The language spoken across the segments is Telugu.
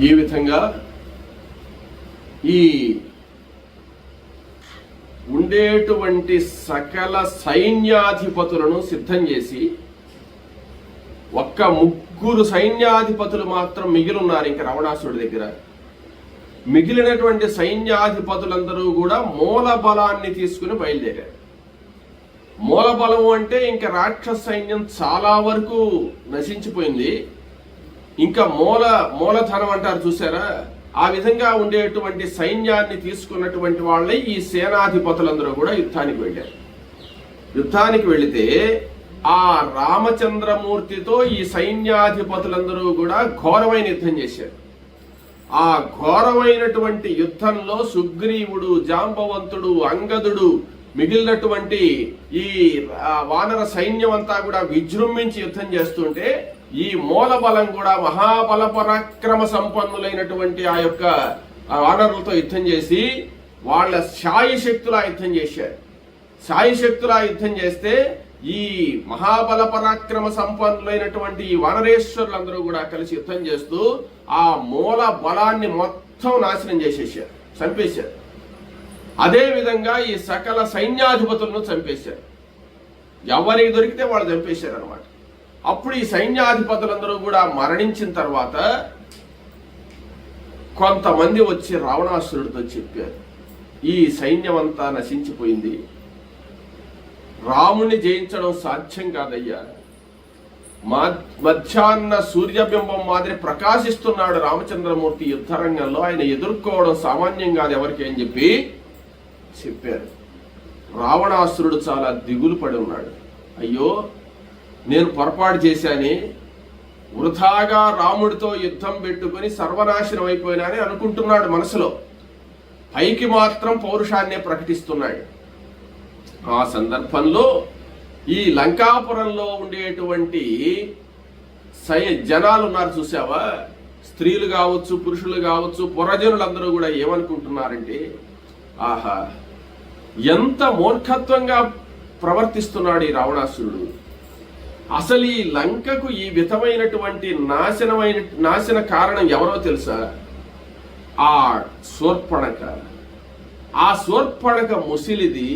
ఈ విధంగా ఈ ఉండేటువంటి సకల సైన్యాధిపతులను సిద్ధం చేసి ఒక్క 3 సైన్యాధిపతులు మాత్రం మిగిలిన్నారు ఇంకా రావణాసురుడి దగ్గర. మిగిలినటువంటి సైన్యాధిపతులందరూ కూడా మూల బలాన్ని తీసుకుని బయలుదేరారు. మూల బలం అంటే ఇంకా రాక్షస సైన్యం చాలా వరకు నశించిపోయింది. ఇంకా మూలధనం అంటారు చూసారా, ఆ విధంగా ఉండేటువంటి సైన్యాన్ని తీసుకున్నటువంటి వాళ్ళే ఈ సేనాధిపతులందరూ కూడా యుద్ధానికి వెళ్ళారు. యుద్ధానికి వెళితే ఆ రామచంద్రమూర్తితో ఈ సైన్యాధిపతులందరూ కూడా ఘోరమైన యుద్ధం చేశారు. ఆ ఘోరమైనటువంటి యుద్ధంలో సుగ్రీవుడు, జాంబవంతుడు, అంగదుడు, మిగిలినటువంటి ఈ వానర సైన్యం అంతా కూడా విజృంభించి యుద్ధం చేస్తుంటే ఈ మూల బలం కూడా మహాబల పరాక్రమ సంపన్నులైనటువంటి ఆ యొక్క వానరులతో యుద్ధం చేసి వాళ్ళ శాయశక్తులా యుద్ధం చేశారు. శాయశక్తులా యుద్ధం చేస్తే ఈ మహాబల పరాక్రమ సంపన్నులైనటువంటి ఈ వానరేశ్వరులందరూ కూడా కలిసి యుద్ధం చేస్తూ ఆ మూల బలాన్ని మొత్తం నాశనం చేసేసారు, చంపేశారు. అదే విధంగా ఈ సకల సైన్యాధిపతులను చంపేశారు. ఎవరికి దొరికితే వాళ్ళు చంపేశారు అనమాట. అప్పుడు ఈ సైన్యాధిపతులందరూ కూడా మరణించిన తర్వాత కొంతమంది వచ్చి రావణాసురుడితో చెప్పారు, ఈ సైన్యం అంతా నశించిపోయింది, రాముణ్ణి జయించడం సాధ్యం కాదయ్యా, మధ్యాహ్న సూర్యబింబం మాదిరి ప్రకాశిస్తున్నాడు రామచంద్రమూర్తి యుద్ధరంగంలో, ఆయన ఎదుర్కోవడం సామాన్యం కాదు ఎవరికి అని చెప్పారు. రావణాసురుడు చాలా దిగులు పడి ఉన్నాడు. అయ్యో నేను పొరపాటు చేశానే, వృథాగా రాముడితో యుద్ధం పెట్టుకుని సర్వనాశనం అయిపోయినానని అనుకుంటున్నాడు మనసులో. పైకి మాత్రం పౌరుషాన్నే ప్రకటిస్తున్నాడు. ఆ సందర్భంలో ఈ లంకాపురంలో ఉండేటువంటి జనాలు ఉన్నారు చూసావా, స్త్రీలు కావచ్చు, పురుషులు కావచ్చు, పురజనులందరూ కూడా ఏమనుకుంటున్నారంటే, ఆహా ఎంత మూర్ఖత్వంగా ప్రవర్తిస్తున్నాడు ఈ రావణాసురుడు. అసలు ఈ లంకకు ఈ విధమైనటువంటి నాశన కారణం ఎవరో తెలుసా? ఆ శూర్పణఖ. ఆ శూర్పణఖ ముసిలిది,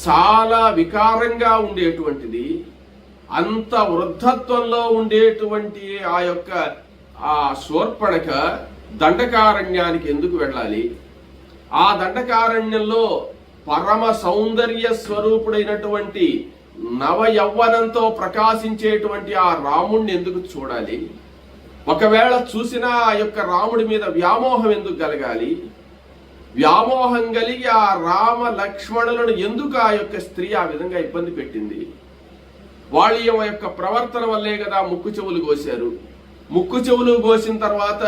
చాలా వికారంగా ఉండేటువంటిది. అంత వృద్ధత్వంలో ఉండేటువంటి ఆ శూర్పణఖ దండకారణ్యానికి ఎందుకు వెళ్ళాలి? ఆ దండకారణ్యంలో పరమ సౌందర్య స్వరూపుడైనటువంటి నవ యవ్వనంతో ప్రకాశించేటువంటి ఆ రాముణ్ణి ఎందుకు చూడాలి? ఒకవేళ చూసినా ఆ యొక్క రాముడి మీద వ్యామోహం ఎందుకు కలగాలి? వ్యామోహం కలిగి ఆ రామ లక్ష్మణులను ఎందుకు ఆ యొక్క స్త్రీ ఆ విధంగా ఇబ్బంది పెట్టింది? వాళ్ళ యొక్క ప్రవర్తన వల్లే కదా ముక్కు చెవులు కోశారు. ముక్కు చెవులు కోసిన తర్వాత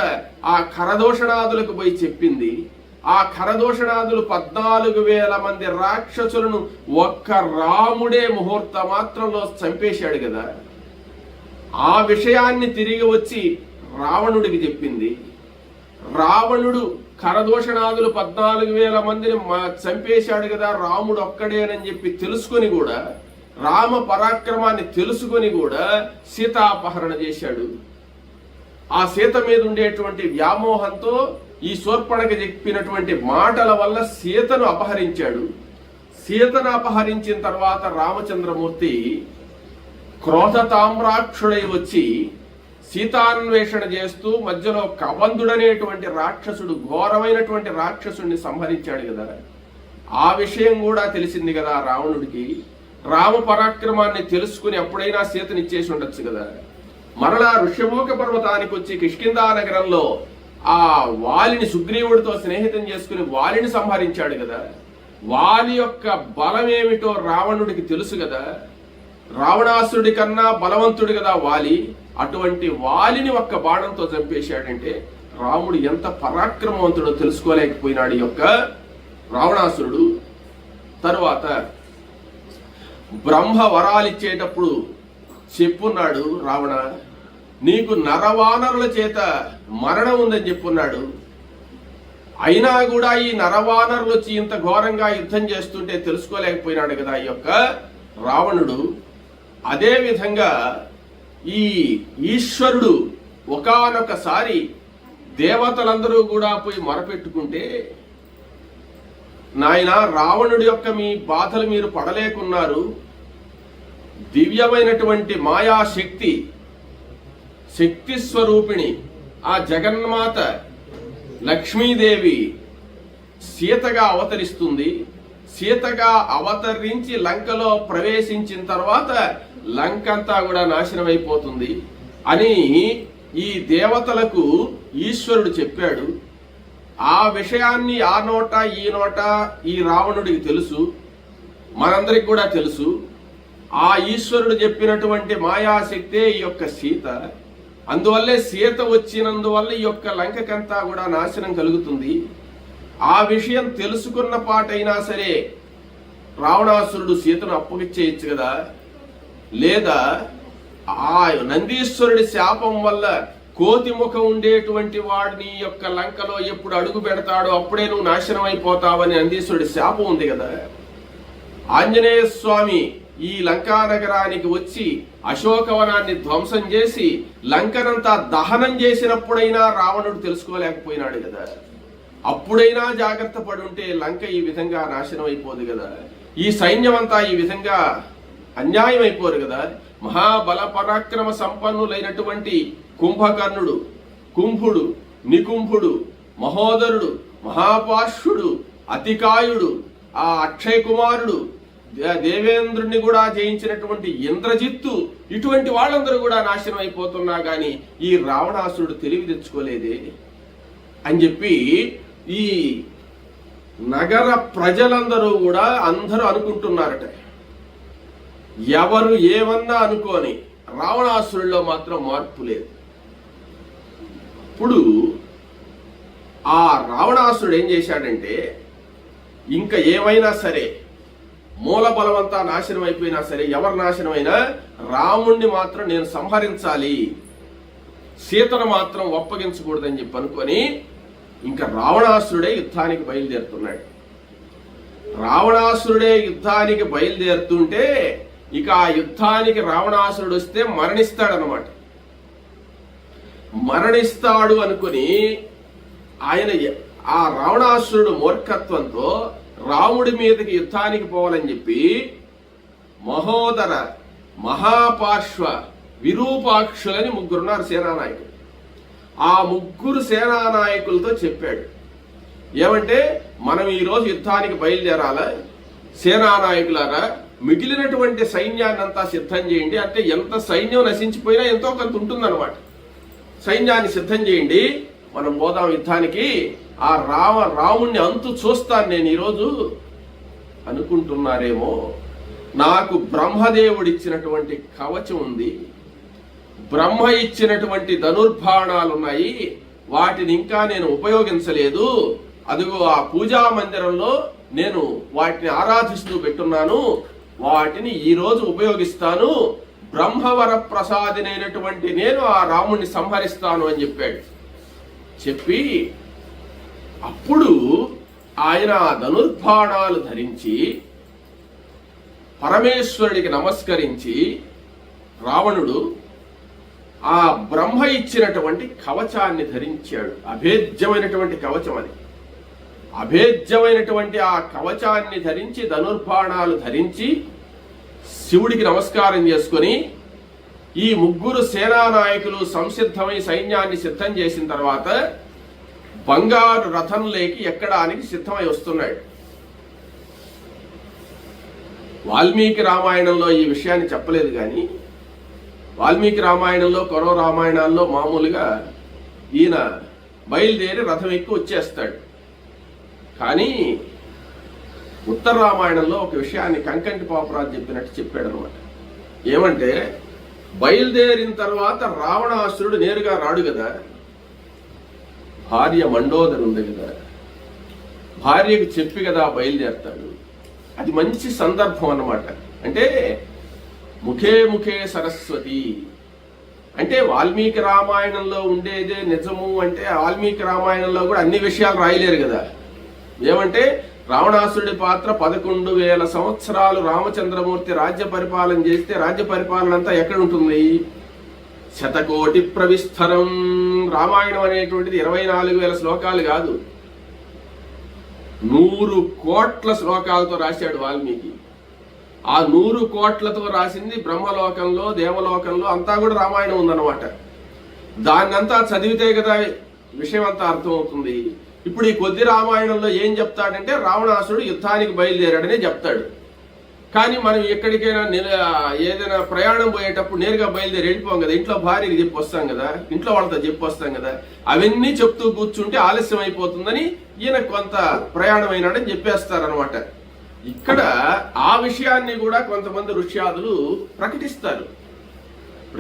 ఆ ఖరదూషణాదులకు పోయి చెప్పింది. ఆ ఖరదూషణాదులు 14,000 మంది రాక్షసులను ఒక్క రాముడే ముహూర్త మాత్రంలో చంపేశాడు కదా. ఆ విషయాన్ని తిరిగి వచ్చి రావణుడికి చెప్పింది. రావణుడు ఖరదూషణాదులు 14,000 మందిని చంపేశాడు కదా, రాముడు ఒక్కడేనని చెప్పి తెలుసుకొని కూడా, రామ పరాక్రమాన్ని తెలుసుకొని కూడా సీతాపహరణ చేశాడు. ఆ సీత మీద ఉండేటువంటి వ్యామోహంతో ఈ శూర్పణఖ చెప్పినటువంటి మాటల వల్ల సీతను అపహరించాడు. సీతను అపహరించిన తర్వాత రామచంద్రమూర్తి క్రోధ తామ్రాక్షుడై వచ్చి సీతాన్వేషణ చేస్తూ మధ్యలో కబంధుడనేటువంటి రాక్షసుడు, ఘోరమైనటువంటి రాక్షసుడిని సంహరించాడు కదా. ఆ విషయం కూడా తెలిసింది కదా రావణుడికి. రామ పరాక్రమాన్ని తెలుసుకుని ఎప్పుడైనా సీతనిచ్చేసి ఉండొచ్చు కదా. మరలా ఋష్యమూక పర్వతానికి వచ్చి కిష్కిందా నగరంలో ఆ వాలిని సుగ్రీవుడితో స్నేహితం చేసుకుని వాలిని సంహరించాడు కదా. వాలి యొక్క బలం ఏమిటో రావణుడికి తెలుసు కదా. రావణాసురుడి కన్నా బలవంతుడు కదా వాలి. అటువంటి వాలిని ఒక్క బాణంతో చంపేశాడంటే రాముడు ఎంత పరాక్రమవంతుడో తెలుసుకోలేకపోయినాడు ఈ యొక్క రావణాసురుడు. తరువాత బ్రహ్మ వరాలిచ్చేటప్పుడు చెప్పున్నాడు, రావణ నీకు నరవానరుల చేత మరణం ఉందని చెప్పున్నాడు. అయినా కూడా ఈ నరవానరులు వచ్చి ఇంత ఘోరంగా యుద్ధం చేస్తుంటే తెలుసుకోలేకపోయినాడు కదా ఈ యొక్క రావణుడు. అదే విధంగా ఈ ఈశ్వరుడు ఒకానొకసారి దేవతలందరూ కూడా పోయి మొరపెట్టుకుంటే, నాయన రావణుడి యొక్క మీ బాధలు మీరు పడలేకున్నారు, దివ్యమైనటువంటి మాయాశక్తి, శక్తి స్వరూపిణి ఆ జగన్మాత లక్ష్మీదేవి సీతగా అవతరిస్తుంది. సీతగా అవతరించి లంకలో ప్రవేశించిన తర్వాత లంకంతా కూడా నాశనం అయిపోతుంది అని ఈ దేవతలకు ఈశ్వరుడు చెప్పాడు. ఆ విషయాన్ని ఆ నోట ఈ నోట ఈ రావణుడికి తెలుసు, మనందరికి కూడా తెలుసు. ఆ ఈశ్వరుడు చెప్పినటువంటి మాయాశక్తే ఈ యొక్క సీత. అందువల్లే సీత వచ్చినందువల్ల ఈ యొక్క లంకకంతా కూడా నాశనం కలుగుతుంది. ఆ విషయం తెలుసుకున్న పాటైనా సరే రావణాసురుడు సీతను అప్పగిచ్చేయచ్చు కదా, లేదా ఆ నందీశ్వరుడి శాపం వల్ల కోతి ముఖం ఉండేటువంటి వాడిని యొక్క లంకలో ఎప్పుడు అడుగు పెడతాడో అప్పుడే నువ్వు నాశనం అయిపోతావని నందీశ్వరుడి శాపం ఉంది కదా. ఆంజనేయ స్వామి ఈ లంకా నగరానికి వచ్చి అశోకవనాన్ని ధ్వంసం చేసి లంకనంతా దహనం చేసినప్పుడైనా రావణుడు తెలుసుకోలేకపోయినాడు కదా. అప్పుడైనా జాగ్రత్త పడి ఉంటే లంక ఈ విధంగా నాశనం అయిపోదు కదా, ఈ సైన్యం అంతా ఈ విధంగా అన్యాయం అయిపోరు కదా. మహాబల పరాక్రమ సంపన్నులైనటువంటి కుంభకర్ణుడు, కుంభుడు, నికుంభుడు, మహోదరుడు, మహాపార్శ్వుడు, అతికాయుడు, ఆ అక్షయ కుమారుడు, దేవేంద్రుడిని కూడా జయించినటువంటి ఇంద్రజిత్తు, ఇటువంటి వాళ్ళందరూ కూడా నాశనం అయిపోతున్నా గాని ఈ రావణాసురుడు తెలివి తెచ్చుకోలేదే అని చెప్పి ఈ నగర ప్రజలందరూ కూడా అందరూ అనుకుంటున్నారట. ఎవరు ఏమన్నా అనుకోని రావణాసురుడిలో మాత్రం మార్పు లేదు. ఇప్పుడు ఆ రావణాసురుడు ఏం చేశాడంటే, ఇంకా ఏమైనా సరే మూల బలమంతా నాశనం అయిపోయినా సరే, ఎవరు నాశనమైనా రాముణ్ణి మాత్రం నేను సంహరించాలి, సీతను మాత్రం ఒప్పగించకూడదని చెప్పి అనుకొని ఇంకా రావణాసురుడే యుద్ధానికి బయలుదేరుతున్నాడు. రావణాసురుడే యుద్ధానికి బయలుదేరుతుంటే ఇక ఆ యుద్ధానికి రావణాసురుడు వస్తే మరణిస్తాడనమాట. మరణిస్తాడు అనుకుని ఆయన ఆ రావణాసురుడు మూర్ఖత్వంతో రాముడి మీదకి యుద్ధానికి పోవాలని చెప్పి మహోదర, మహాపార్శ్వ, విరూపాక్షులని ముగ్గురున్నారు సేనానాయకులు. ఆ ముగ్గురు సేనానాయకులతో చెప్పాడు, ఏమంటే మనం ఈరోజు యుద్ధానికి బయలుదేరాలా, సేనానాయకులారా మిగిలినటువంటి సైన్యాన్ని అంతా సిద్ధం చేయండి. అంటే ఎంత సైన్యం నశించిపోయినా ఎంతో కొంత ఉంటుందన్నమాట. సైన్యాన్ని సిద్ధం చేయండి, మనం పోదాం యుద్ధానికి, ఆ రాముణ్ణి అంతు చూస్తాను నేను ఈరోజు అనుకుంటున్నారేమో. నాకు బ్రహ్మదేవుడిచ్చినటువంటి కవచం ఉంది, బ్రహ్మ ఇచ్చినటువంటి ధనుర్బాణాలు ఉన్నాయి, వాటిని ఇంకా నేను ఉపయోగించలేదు. అదిగో ఆ పూజా మందిరంలో నేను వాటిని ఆరాధిస్తూ పెట్టున్నాను, వాటిని ఈ రోజు ఉపయోగిస్తాను, బ్రహ్మవర ప్రసాదినైనటువంటి నేను ఆ రాముణ్ణి సంహరిస్తాను అని చెప్పాడు. చెప్పి అప్పుడు ఆయన ఆ ధనుర్బాణాలు ధరించి పరమేశ్వరుడికి నమస్కరించి రావణుడు ఆ బ్రహ్మ ఇచ్చినటువంటి కవచాన్ని ధరించాడు. అభేద్యమైనటువంటి కవచం అది. అభేద్యమైనటువంటి ఆ కవచాన్ని ధరించి ధనుర్బాణాలు ధరించి శివుడికి నమస్కారం చేసుకొని ఈ ముగ్గురు సేనానాయకులు సంసిద్ధమై సైన్యాన్ని సిద్ధం చేసిన తర్వాత బంగారు రథంలోకి ఎక్కడానికి సిద్ధమై వస్తున్నాడు. వాల్మీకి రామాయణంలో ఈ విషయాన్ని చెప్పలేదు, కానీ వాల్మీకి రామాయణంలో, కరో రామాయణాల్లో మామూలుగా ఈయన బయలుదేరి రథం ఎక్కి వచ్చేస్తాడు. కానీ ఉత్తర రామాయణంలో ఒక విషయాన్ని కంకంటి పాపరాజు చెప్పినట్టు చెప్పాడు అనమాట. ఏమంటే బయలుదేరిన తర్వాత రావణాసురుడు నేరుగా రాడు కదా, భార్య మండోదరి ఉంది కదా, భార్యకు చెప్పి కదా బయలుదేరతాడు. అది మంచి సందర్భం అన్నమాట. అంటే ముఖే ముఖే సరస్వతి అంటే వాల్మీకి రామాయణంలో ఉండేదే నిజము అంటే వాల్మీకి రామాయణంలో కూడా అన్ని విషయాలు రాయలేరు కదా. ఏమంటే రావణాసురుడి పాత్ర 11,000 సంవత్సరాలు రామచంద్రమూర్తి రాజ్య పరిపాలన చేస్తే రాజ్య పరిపాలన అంతా ఎక్కడ ఉంటుంది? శతకోటి ప్రవిస్తరం. రామాయణం అనేటువంటిది 24,000 శ్లోకాలు కాదు, 100 కోట్ల శ్లోకాలతో రాశాడు వాల్మీకి. ఆ 100 కోట్లతో రాసింది బ్రహ్మలోకంలో, దేవలోకంలో అంతా కూడా రామాయణం ఉందన్నమాట. దాన్నంతా చదివితే కదా విషయం అంతా అర్థమవుతుంది. ఇప్పుడు ఈ కొద్ది రామాయణంలో ఏం చెప్తాడంటే రావణాసురుడు యుద్ధానికి బయలుదేరాడనే చెప్తాడు. కానీ మనం ఎక్కడికైనా ఏదైనా ప్రయాణం పోయేటప్పుడు నేరుగా బయలుదేరి వెళ్ళిపోం కదా, ఇంట్లో భార్యకి చెప్పి వస్తాం కదా, ఇంట్లో వాళ్ళతో చెప్పి వస్తాం కదా, అవన్నీ చెప్తూ కూర్చుంటే ఆలస్యం అయిపోతుందని ఈయన కొంత ప్రయాణం అయినాడని చెప్పేస్తారనమాట. ఇక్కడ ఆ విషయాన్ని కూడా కొంతమంది ఋష్యాదులు ప్రకటిస్తారు.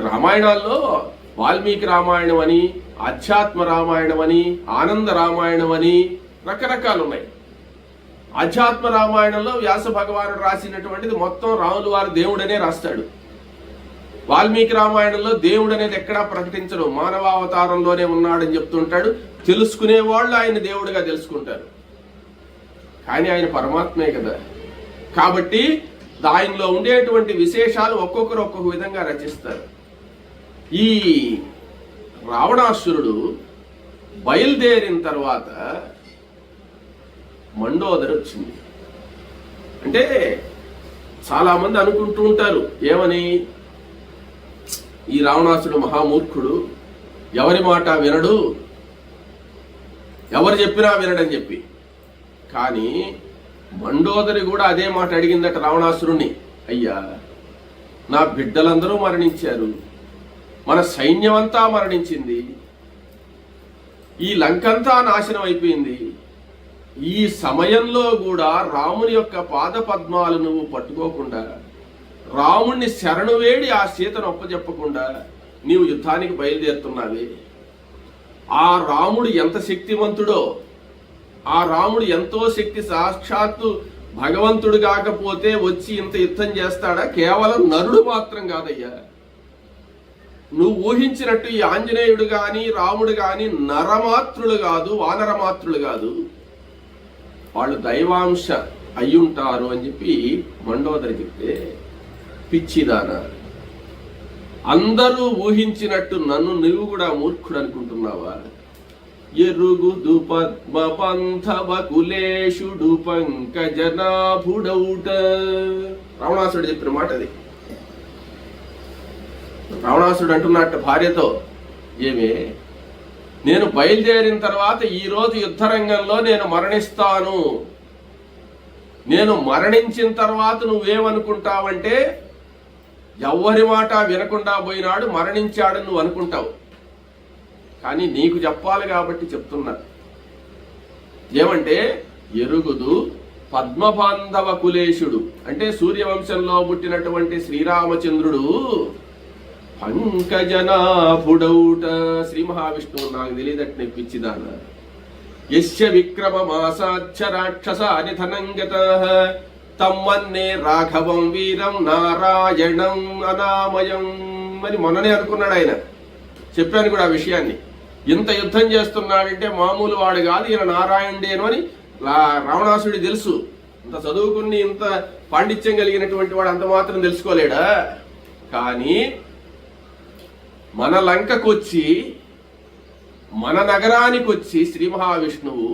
రామాయణాల్లో వాల్మీకి రామాయణం అని, ఆధ్యాత్మ రామాయణం అని, ఆనంద రామాయణం అని రకరకాలు ఉన్నాయి. ఆధ్యాత్మ రామాయణంలో వ్యాస భగవానుడు రాసినటువంటిది మొత్తం రాములు వారు దేవుడనే రాస్తాడు. వాల్మీకి రామాయణంలో దేవుడు అనేది ఎక్కడా ప్రకటించడు, మానవావతారంలోనే ఉన్నాడని చెప్తుంటాడు. తెలుసుకునే వాళ్ళు ఆయన దేవుడిగా తెలుసుకుంటారు, కానీ ఆయన పరమాత్మే కదా. కాబట్టి ఆయనలో ఉండేటువంటి విశేషాలు ఒక్కొక్కరు ఒక్కొక్క విధంగా రచిస్తారు. ఈ రావణాసురుడు బయలుదేరిన తర్వాత మండోదరి వచ్చింది. అంటే చాలా మంది అనుకుంటూ ఉంటారు ఏమని, ఈ రావణాసురుడు మహామూర్ఖుడు, ఎవరి మాట వినడు, ఎవరు చెప్పినా వినడని చెప్పి. కానీ మండోదరి కూడా అదే మాట అడిగిందట రావణాసురుణ్ణి. అయ్యా, నా బిడ్డలందరూ మరణించారు, మన సైన్యం అంతా మరణించింది, ఈ లంకంతా నాశనం అయిపోయింది. ఈ సమయంలో కూడా రాముని యొక్క పాద పద్మాలు నువ్వు పట్టుకోకుండా, రాముణ్ణి శరణు వేడి ఆ సీతను ఒప్పజెప్పకుండా నీవు యుద్ధానికి బయలుదేరుతున్నావే. ఆ రాముడు ఎంత శక్తివంతుడో, ఆ రాముడు ఎంతో శక్తి, సాక్షాత్తు భగవంతుడు కాకపోతే వచ్చి ఇంత యుద్ధం చేస్తాడా? కేవలం నరుడు మాత్రం కాదయ్యా. నువ్వు ఊహించినట్టు ఈ ఆంజనేయుడు గాని రాముడు గాని నరమాత్రులు కాదు, వానరమాత్రులు కాదు, వాళ్ళు దైవాంశ అయ్యుంటారు అని చెప్పి మండోదరి చెప్తే, పిచ్చిదానా, అందరూ ఊహించినట్టు నన్ను నువ్వు కూడా మూర్ఖుడు అనుకుంటున్నావా? ఎరుగుదు పద్మ పంథవ కులేశుడు పంకజనాభుడౌట. రావణాసుడు చెప్పిన మాట అది. రావణాసుడు అంటున్నట్టు భార్యతో, ఏమే, నేను బయలుదేరిన తర్వాత ఈ రోజు యుద్ధరంగంలో నేను మరణిస్తాను, నేను మరణించిన తర్వాత నువ్వేమనుకుంటావంటే ఎవ్వరి మాట వినకుండా పోయినాడు, మరణించాడని నువ్వు అనుకుంటావు. కానీ నీకు చెప్పాలి కాబట్టి చెప్తున్నా. ఏమంటే ఎరుగుదు పద్మబాంధవ కులేశుడు, అంటే సూర్యవంశంలో పుట్టినటువంటి శ్రీరామచంద్రుడు పంకజనాభుడౌట. శ్రీ మహావిష్ణువు నాకు తెలియదట్ నెప్పించిదాన. యస్య విక్రమమాసాధ్య రాక్షసాని ధనంగతః తమ్మన్నే రాఘవం వీరం నారాయణం అనామయం అని మొన్ననే అనుకున్నాడు ఆయన. చెప్పాను కూడా ఆ విషయాన్ని. ఇంత యుద్ధం చేస్తున్నాడంటే మామూలు వాడు కాదు, ఈయన నారాయణుడేను అని రావణాసుడి తెలుసు. ఇంత చదువుకుని ఇంత పాండిత్యం కలిగినటువంటి వాడు అంత మాత్రం తెలుసుకోలేడా? కానీ మన లంకకొచ్చి, మన నగరానికి వచ్చి శ్రీ మహావిష్ణువు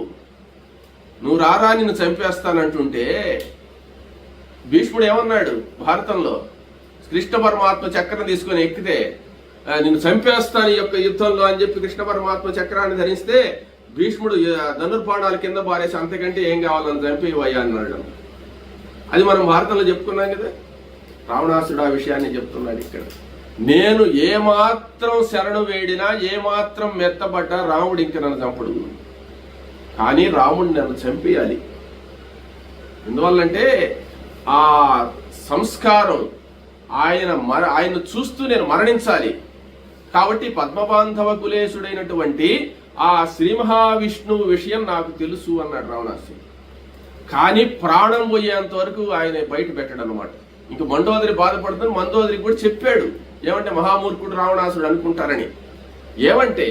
నువ్వు రారా నిన్ను చంపేస్తానంటుంటే భీష్ముడు ఏమన్నాడు భారతంలో? కృష్ణ పరమాత్మ చక్రం తీసుకొని ఎక్కితే నిన్ను చంపేస్తాను ఈ యొక్క యుద్ధంలో అని చెప్పి కృష్ణ పరమాత్మ చక్రాన్ని ధరిస్తే భీష్ముడు ధనుర్బాణాల కింద పారేసి అంతకంటే ఏం కావాలని చంపేవయ్యా అన్నాడు. అది మనం భారతంలో చెప్పుకున్నాం కదా. రావణాసుడు ఆ విషయాన్ని చెప్తున్నాడు ఇక్కడ. నేను ఏమాత్రం శరణు వేడినా, ఏమాత్రం మెత్తబడ్డా రాముడు ఇంక నన్ను చంపడు, కానీ రాముడిని నన్ను చంపేయాలి. ఎందువల్లంటే ఆ సంస్కారం ఆయన చూస్తూ నేను మరణించాలి. కాబట్టి పద్మబాంధవ కులేశుడైనటువంటి ఆ శ్రీ మహావిష్ణువు విషయం నాకు తెలుసు అన్నాడు రావణాసుడు. కానీ ప్రాణం పోయేంత వరకు ఆయన బయట పెట్టడు అనమాట. ఇంక మండోదరి బాధపడుతుంది. మండోదరికి కూడా చెప్పాడు, ఏమంటే మహామూర్ఖుడు రావణాసుడు అనుకుంటారని. ఏమంటే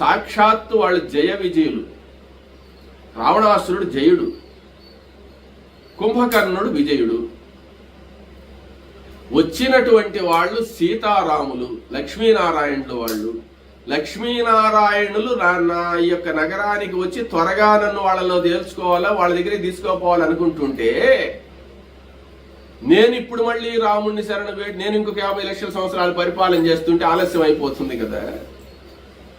సాక్షాత్తు వాళ్ళు జయ విజయులు. రావణాసురుడు జయుడు, కుంభకర్ణుడు విజయుడు. వచ్చినటువంటి వాళ్ళు సీతారాములు, లక్ష్మీనారాయణులు. వాళ్ళు లక్ష్మీనారాయణులు నా యొక్క నగరానికి వచ్చి త్వరగా నన్ను వాళ్ళలో తేల్చుకోవాలా, వాళ్ళ దగ్గరికి తీసుకోపోవాలనుకుంటుంటే నేను ఇప్పుడు మళ్ళీ రాముడిని శరణ వేడి నేను ఇంకొక 50 లక్షల సంవత్సరాలు పరిపాలన చేస్తుంటే ఆలస్యం అయిపోతుంది కదా.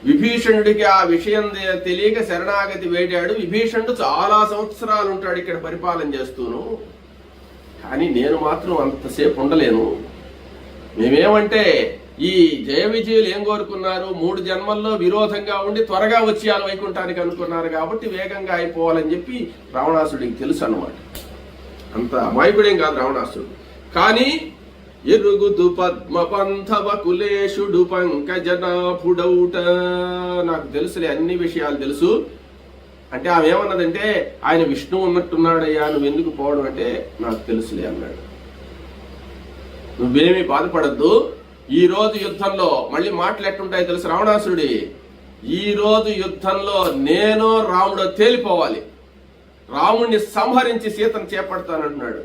విభీషణుడికి ఆ విషయం తెలియక శరణాగతి వేడాడు. విభీషణుడు చాలా సంవత్సరాలు ఉంటాడు ఇక్కడ పరిపాలన చేస్తూను, కానీ నేను మాత్రం అంతసేపు ఉండలేను. మేమేమంటే ఈ జయ విజయులు ఏం కోరుకున్నారు, 3 జన్మల్లో విరోధంగా ఉండి త్వరగా వచ్చేయాలి వైకుంఠానికి అనుకున్నారు కాబట్టి వేగంగా అయిపోవాలని చెప్పి రావణాసుడికి తెలుసు అన్నమాట. అంత అమాయకుడేం కాదు రావణాసుడు. కానీ ఎరుగుదు పద్మపంథవ కులేశుడు పంకజనాభుడౌట, నాకు తెలుసులే అన్ని విషయాలు తెలుసు అంటే ఆమె ఏమన్నదంటే ఆయన విష్ణువు ఉన్నట్టున్నాడయ్యా, నువ్వు ఎందుకు పోవడం అంటే నాకు తెలుసులే అన్నాడు. నువ్వేమీ బాధపడద్దు, ఈ రోజు యుద్ధంలో మళ్ళీ మాటలు ఎట్టుంటాయి తెలుసు రావణాసురుడి, ఈ రోజు యుద్ధంలో నేను రాముడు తేలిపోవాలి, రాముడిని సంహరించి సీతను చేపడతానంటున్నాడు.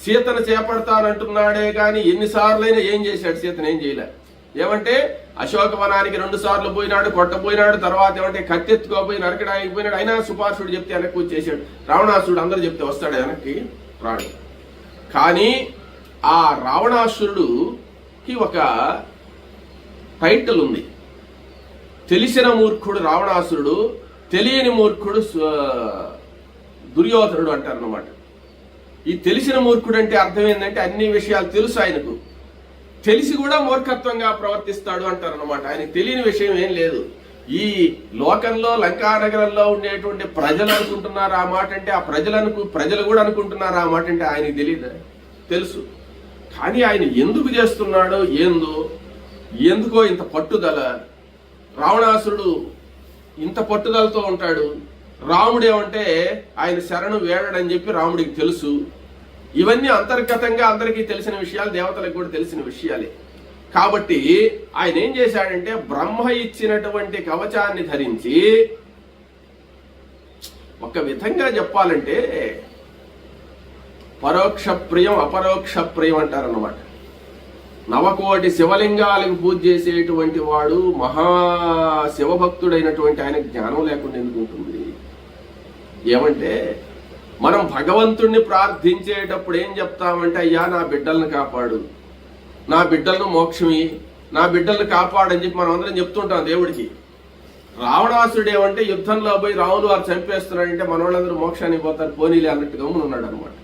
సీతను చేపడతానంటున్నాడే కానీ ఎన్నిసార్లైనా ఏం చేశాడు, సీతను ఏం చేయలే. ఏమంటే అశోకవనానికి 2 సార్లు పోయినాడు, కొట్టపోయినాడు, తర్వాత ఏమంటే కత్తెత్తుకోపోయి నరకడానికి పోయినాడు. అయినా సుపార్షుడు చెప్తే వెనక్కి వచ్చేసాడు. రావణాసురుడు అందరూ చెప్తే వస్తాడు, వెనక్కి రాడు. కానీ ఆ రావణాసురుడుకి ఒక టైటిల్ ఉంది, తెలిసిన మూర్ఖుడు రావణాసురుడు, తెలియని మూర్ఖుడు దుర్యోధనుడు అంటారు అన్నమాట. ఈ తెలిసిన మూర్ఖుడు అంటే అర్థం ఏంటంటే అన్ని విషయాలు తెలుసు ఆయనకు, తెలిసి కూడా మూర్ఖత్వంగా ప్రవర్తిస్తాడు అంటారు అన్నమాట. ఆయనకు తెలియని విషయం ఏం లేదు. ఈ లోకంలో లంకానగరంలో ఉండేటువంటి ప్రజలు అనుకుంటున్నారు ఆ మాట అంటే, ఆ ప్రజలు కూడా అనుకుంటున్నారు ఆ మాట అంటే ఆయనకు తెలియదు, తెలుసు. కానీ ఆయన ఎందుకు చేస్తున్నాడో ఎందుకో ఇంత పట్టుదల. రావణాసురుడు ఇంత పట్టుదలతో ఉంటాడు. రాముడేమంటే ఆయన శరణు వేడని చెప్పి రాముడికి తెలుసు. ఇవన్నీ అంతర్గతంగా అందరికీ తెలిసిన విషయాలు, దేవతలకు కూడా తెలిసిన విషయాలే. కాబట్టి ఆయన ఏం చేశాడంటే బ్రహ్మ ఇచ్చినటువంటి కవచాన్ని ధరించి, ఒక విధంగా చెప్పాలంటే పరోక్ష ప్రియం అపరోక్ష ప్రియం అంటారన్నమాట. 9 కోటి శివలింగాలకు పూజ చేసేటువంటి వాడు మహా శివభక్తుడైనటువంటి ఆయన జ్ఞానం లేకుండా ఎందుకు ఉంటుంది? ఏమంటే మనం భగవంతుణ్ణి ప్రార్థించేటప్పుడు ఏం చెప్తామంటే, అయ్యా నా బిడ్డలను కాపాడు, నా బిడ్డలను మోక్షమి, నా బిడ్డలను కాపాడని చెప్పి మనం అందరం చెప్తుంటాం దేవుడికి. రావణాసురుడు ఏమంటే యుద్ధంలో పోయి రాములు వారు చంపేస్తున్నాడంటే మన వాళ్ళందరూ మోక్షానికి పోతారు పోనీలే అన్నట్టుగా ఉన్నాడు అనమాట.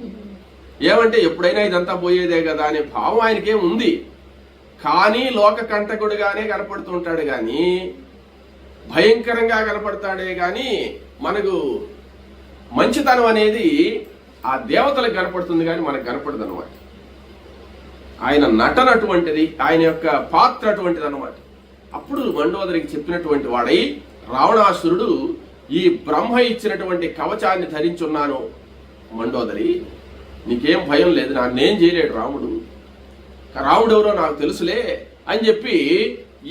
ఏమంటే ఎప్పుడైనా ఇదంతా పోయేదే కదా అనే భావం ఆయనకేం ఉంది. కానీ లోక కంటకుడుగానే కనపడుతుంటాడు, కానీ భయంకరంగా కనపడతాడే కానీ మనకు మంచితనం అనేది ఆ దేవతలకు కనపడుతుంది కానీ మనకు కనపడదు అనమాట. ఆయన నటన అటువంటిది, ఆయన యొక్క పాత్ర అటువంటిది అనమాట. అప్పుడు మండోదరికి చెప్పినటువంటి వాడై రావణాసురుడు ఈ బ్రహ్మ ఇచ్చినటువంటి కవచాన్ని ధరించున్నాను, మండోదరి నీకేం భయం లేదు, నన్నేం చేయలేడు రాముడు, రాముడు ఎవరో నాకు తెలుసులే అని చెప్పి